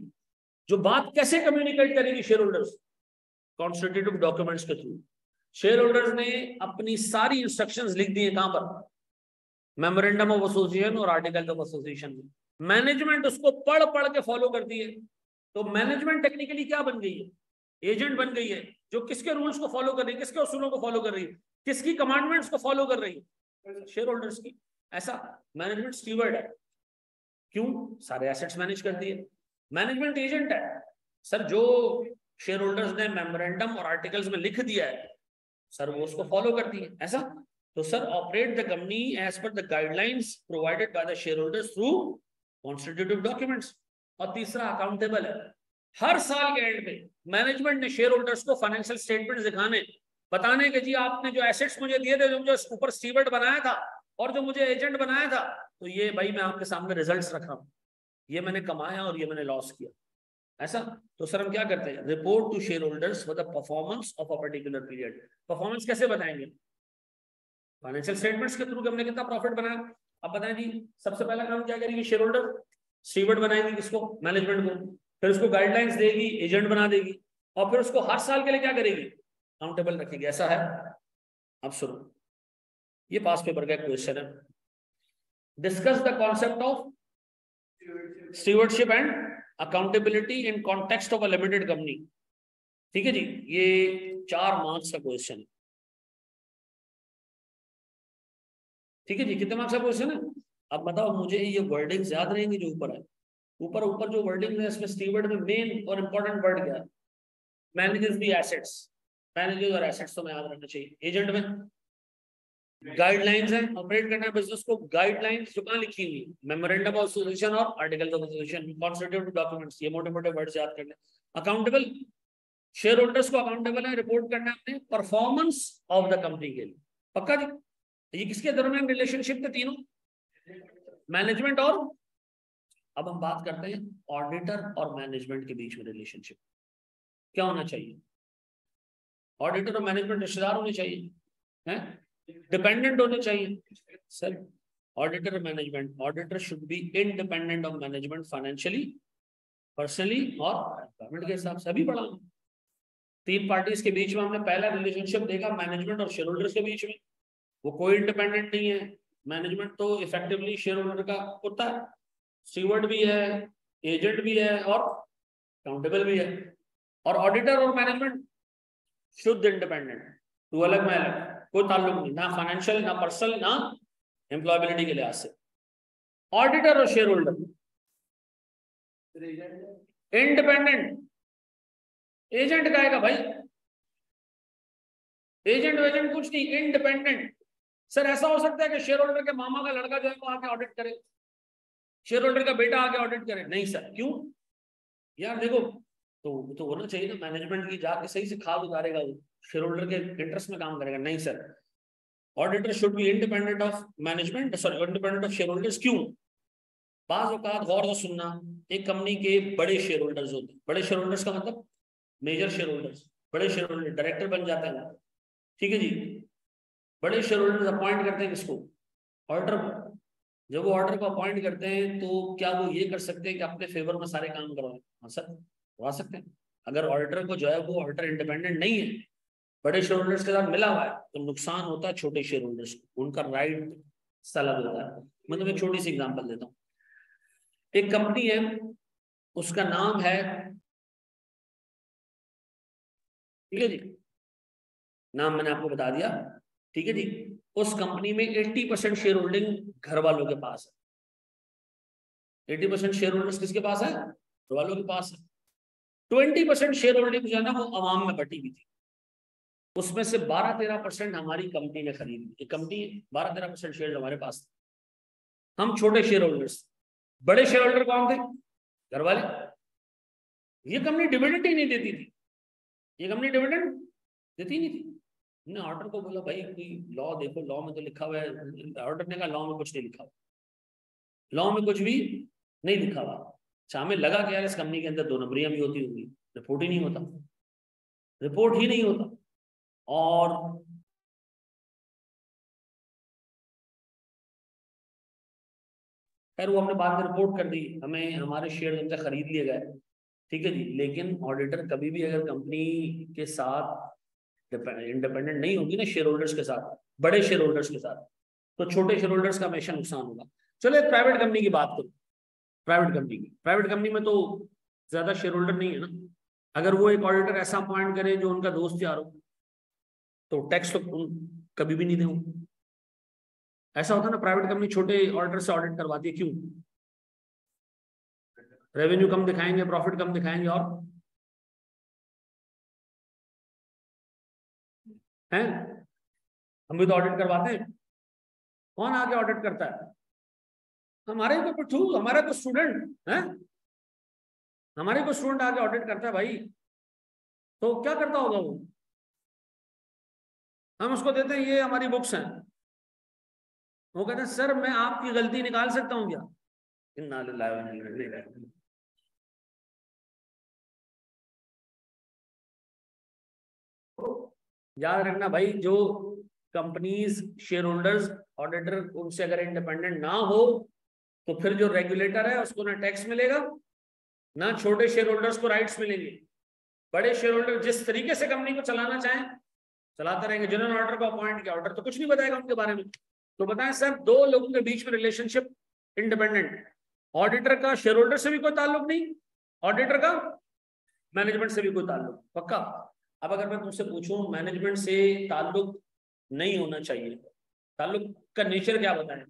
A: जो बात कैसे कम्युनिकेट करेगी शेयर होल्डर्स, कॉन्स्टिट्यूटिव डॉक्यूमेंट्स के थ्रू। शेयर होल्डर्स ने अपनी सारी इंस्ट्रक्शंस लिख दी है, कहां पर, मेमोरेंडम ऑफ एसोसिएशन और आर्टिकल ऑफ एसोसिएशन में। मैनेजमेंट उसको पढ़ पढ़ के फॉलो करती है। तो मैनेजमेंट टेक्निकली क्या बन गई है, एजेंट बन गई है, जो किसके रूल्स को फॉलो कर रही है, किसके उसूलों को फॉलो कर रही है, किसकी कमांडमेंट्स को फॉलो कर रही है, शेयर होल्डर्स की, ऐसा। मैनेजमेंट स्टीवर्ड है, क्यों, सारे एसेट्स मैनेज करती है। मैनेजमेंट एजेंट है, सर जो शेयर होल्डर्स ने मेमोरेंडम और आर्टिकल्स में लिख दिया है सर वो उसको फॉलो करती है, ऐसा। तो sir operate the company as per the guidelines provided by the shareholders through constitutive documents. और तीसरा अकाउंटेबल है, हर साल के एंड में मैनेजमेंट ने शेयर होल्डर्स को फाइनेंशियल स्टेटमेंट दिखाने, बताने कि जी आपने जो एसेट्स मुझे दिए थे, जो मुझे ऊपर स्टीवर्ड बनाया था और जो मुझे एजेंट बनाया था, तो ये भाई मैं आपके सामने रिजल्ट्स रख रहा हूं, ये मैंने कमाया और ये मैंने लॉस किया, ऐसा। तो सर हम क्या करते हैं, report to shareholders for the performance of a particular period. Performance कैसे बताएंगे, फाइनेंशियल स्टेटमेंट्स के थ्रू हमने कितना प्रॉफिट बनाया। अब बताएं जी, सबसे पहला काम क्या करेगी शेयर होल्डर, स्टीवर्ड बनाएगी किसको, मैनेजमेंट को, फिर उसको गाइडलाइंस देगी, एजेंट बना देगी, और फिर उसको हर साल के लिए क्या करेगी, अकाउंटेबल रखेगी, ऐसा है। अब सुनो, ये पास पेपर का क्वेश्चन है, discuss the concept of stewardship and accountability in context of a limited company. ठीक है जी, ये 4 मार्क्स का क्वेश्चन है, ठीक है जी, कितने मार्क्स का क्वेश्चन है। अब बताओ मुझे ये वर्डिंग्स याद रहेंगी जो ऊपर है, ऊपर ऊपर जो वर्डिंग है इसमें स्टीवर्ड में मेन और इंपॉर्टेंट वर्ड क्या है, मैनेजेस दी एसेट्स, मैनेजेस और एसेट्स तो मैं याद रखना चाहिए। एजेंट में गाइडलाइंस है, ऑपरेट करना है बिजनेस को, गाइडलाइंस जो कहां लिखी हुई, मेमोरेंडम ऑफ एसोसिएशन और article of association, constitutive documents, ये मोटे मोटे वर्ड्स याद करने। अकाउंटेबल, शेयर होल्डर्स को अकाउंटेबल है, रिपोर्ट करना है अपने परफॉर्मेंस ऑफ द कंपनी के लिए, पक्का जी। ये किसके दरमियान रिलेशनशिप थे तीनों, मैनेजमेंट और, अब हम बात करते हैं ऑडिटर और मैनेजमेंट के बीच में रिलेशनशिप क्या होना चाहिए। ऑडिटर और मैनेजमेंट रिश्तेदार होने चाहिए, हैं, डिपेंडेंट होने चाहिए। सर ऑडिटर और management, auditor should be independent of management financially, personally और गवर्नमेंट के हिसाब से। अभी पढ़ा 3 पार्टीज के बीच में हमने पहला रिलेशनशिप देखा, मैनेजमेंट और शेयर होल्डर्स के बीच में, वो कोई इंडिपेंडेंट नहीं है। मैनेजमेंट तो इफेक्टिवली शेयर होल्डर का होता है, स्टीवर्ड भी है, एजेंट भी है और अकाउंटेबल भी है। और ऑडिटर और मैनेजमेंट शुद्ध इंडिपेंडेंट, तू अलग मैं अलग, कोई ताल्लुक नहीं, ना फाइनेंशियल ना पर्सनल ना एम्प्लॉयबिलिटी के लिहाज से। ऑडिटर और शेयर होल्डर इंडिपेंडेंट, एजेंट का आएगा भाई, एजेंट वेजेंट कुछ नहीं, इंडिपेंडेंट। सर ऐसा हो सकता है कि शेयर होल्डर के मामा का लड़का जो है वो आके ऑडिट करे, शेयर होल्डर का बेटा आके ऑडिट करे, नहीं सर, क्यों यार, देखो तो होना चाहिए ना, मैनेजमेंट की जाके सही से खाद उतारेगा वो, शेयर होल्डर के इंटरेस्ट में काम करेगा, नहीं sir. Auditor should be independent of management, sorry independent of share holders. क्यों? बाज औकात गौर से सुनना, एक कंपनी के बड़े शेयर होल्डर्स होते हैं, बड़े शेयर होल्डर्स का मतलब मेजर शेयर होल्डर्स, बड़े शेयर होल्डर डायरेक्टर बन जाते हैं, ठीक है जी। बड़े शेयर होल्डर्स अपॉइंट करते हैं किसको? ऑडिटर को। जब वो ऑर्डर को अपॉइंट करते हैं तो क्या वो ये कर सकते हैं कि अपने फेवर में सारे काम करवाएं? हाँ सर, करवा सकते हैं। अगर ऑडिटर को जो है वो ऑडिटर इंडिपेंडेंट नहीं है, बड़े शेयर होल्डर्स के साथ मिला हुआ है, तो नुकसान होता है छोटे शेयर होल्डर्स को, उनका राइट अलग होता है। मतलब एक छोटी सी एग्जांपल देता हूँ। एक कंपनी है, उसका नाम है, ठीक है जी, नाम मैंने आपको बता दिया, ठीक है जी। उस कंपनी में 80% शेयर होल्डिंग घर वालों के पास है। 80% शेयर होल्डर्स किसके पास है? घर वालों के पास है। 20% शेयर होल्डिंग जो है ना वो अवाम में बटी हुई थी, उसमें से 12-13% हमारी कंपनी ने खरीदी। ये कंपनी 12-13% शेयर हमारे पास थे, हम छोटे शेयर होल्डर्स। बड़े शेयर होल्डर कौन थे? घर वाले। ये कंपनी डिविडेंड ही नहीं देती थी, ये कंपनी डिविडेंड देती नहीं थी। हमने ऑर्डर को बोला भाई कोई लॉ देखो, लॉ में तो लिखा हुआ है। ऑर्डर ने कहा लॉ में कुछ नहीं लिखा हुआ, लॉ में कुछ भी नहीं लिखा हुआ। अच्छा, हमें लगा कि यार इस कंपनी के अंदर 2 नंबरियां भी होती होंगी, रिपोर्ट ही नहीं होता, रिपोर्ट ही नहीं होता। और खैर वो हमने बाद में रिपोर्ट कर दी, हमें हमारे शेयर उनसे खरीद लिए गए, ठीक है जी। लेकिन ऑडिटर कभी भी अगर कंपनी के साथ इंडिपेंडेंट नहीं होगी ना, शेयर होल्डर्स के साथ, बड़े शेयर होल्डर्स के साथ, तो छोटे शेयर होल्डर्स का हमेशा नुकसान होगा। चलो एक प्राइवेट कंपनी की बात करो, प्राइवेट कंपनी में तो ज्यादा शेयर होल्डर नहीं है ना। अगर वो एक ऑडिटर ऐसा अपॉइंट करे जो उनका दोस्त यार हो, तो टैक्स तो कभी भी नहीं देंगे। ऐसा होता है ना, प्राइवेट कंपनी छोटे ऑडिटर से ऑडिट करवाती है, क्यों? रेवेन्यू कम दिखाएंगे, प्रॉफिट कम दिखाएंगे, और हैं, हम भी तो ऑडिट करवाते हैं। कौन आके ऑडिट करता है? हमारे को थ्रू हमारा को स्टूडेंट है, हमारे को स्टूडेंट आके ऑडिट करता है भाई। तो क्या करता होगा वो? हम उसको देते हैं ये हमारी बुक्स हैं, वो कहते हैं सर मैं आपकी गलती निकाल सकता हूं क्या? इन्ना लिल्लाहि व इन्ना इलैहि राजिऊन। याद रखना भाई, जो कंपनीज शेयर होल्डर्स ऑडिटर उनसे अगर इंडिपेंडेंट ना हो, तो फिर जो रेगुलेटर है उसको ना टैक्स मिलेगा, ना छोटे शेयर होल्डर्स को राइट्स मिलेंगे। बड़े शेयर होल्डर जिस तरीके से कंपनी को चलाना चाहें चलाते रहेंगे। जिन्होंने ऑर्डर को अपॉइंट किया, ऑर्डर तो कुछ नहीं बताएगा उनके बारे में। तो बताएं सर, 2 लोगों के बीच में रिलेशनशिप इंडिपेंडेंट, ऑडिटर का शेयर होल्डर से भी कोई ताल्लुक नहीं, ऑडिटर का मैनेजमेंट से भी कोई ताल्लुक, पक्का? अब अगर मैं तुमसे पूछूं मैनेजमेंट से ताल्लुक नहीं होना चाहिए, ताल्लुक का नेचर क्या बताएं?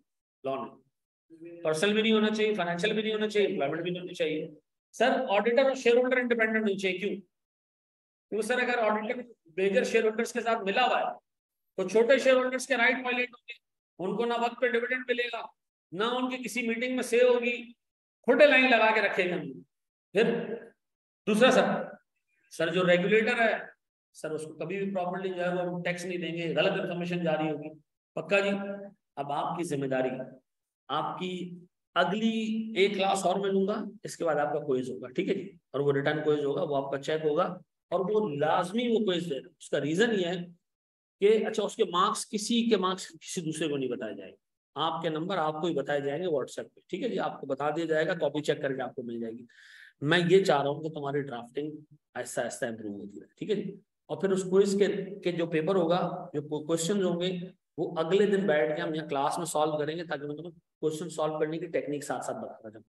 A: लॉ में पर्सनल भी नहीं होना चाहिए, फाइनेंशियल भी नहीं होना चाहिए, एम्प्लॉयमेंट भी नहीं होनी चाहिए। सर ऑडिटर और शेयर होल्डर इंडिपेंडेंट नहीं चाहिए, क्यों? क्योंकि सर अगर ऑडिटर मेजर शेयर होल्डर्स के साथ मिला हुआ है, तो छोटे शेयर होल्डर्स के राइट वायलेट होंगे, उनको ना वक्त पे डिविडेंड मिलेगा, ना उनकी किसी मीटिंग में से होगी, खोटे लाइन लगा के रखेंगे। फिर दूसरा सर जो रेगुलेटर है सर, उसको कभी भी प्रॉपर्ली जो है वो टैक्स नहीं देंगे, गलत इन्फॉर्मेशन जारी होगी, पक्का जी? अब आपकी जिम्मेदारी, आपकी अगली एक क्लास और मैं लूंगा, इसके बाद आपका क्विज होगा, ठीक है जी। और वो रिटर्न क्विज होगा, वो आपका चेक होगा, और वो लाजमी वो क्विज देना। उसका रीजन ये है कि अच्छा उसके मार्क्स किसी दूसरे को नहीं बताए जाएंगे, आपके नंबर आपको ही बताए जाएंगे व्हाट्सएप पे, ठीक है जी। आपको बता दिया जाएगा, कॉपी चेक करके आपको मिल जाएगी। मैं ये चाह रहा हूँ कि तुम्हारी ड्राफ्टिंग ऐसा ऐसा इंप्रूव होती है, ठीक है जी। और फिर उस क्विज के जो पेपर होगा, जो क्वेश्चन होंगे, वो अगले दिन बैठ के हम यहाँ क्लास में सॉल्व करेंगे, ताकि मैं तुम्हें क्वेश्चन सॉल्व करने की टेक्निक साथ साथ बताता जाऊँ।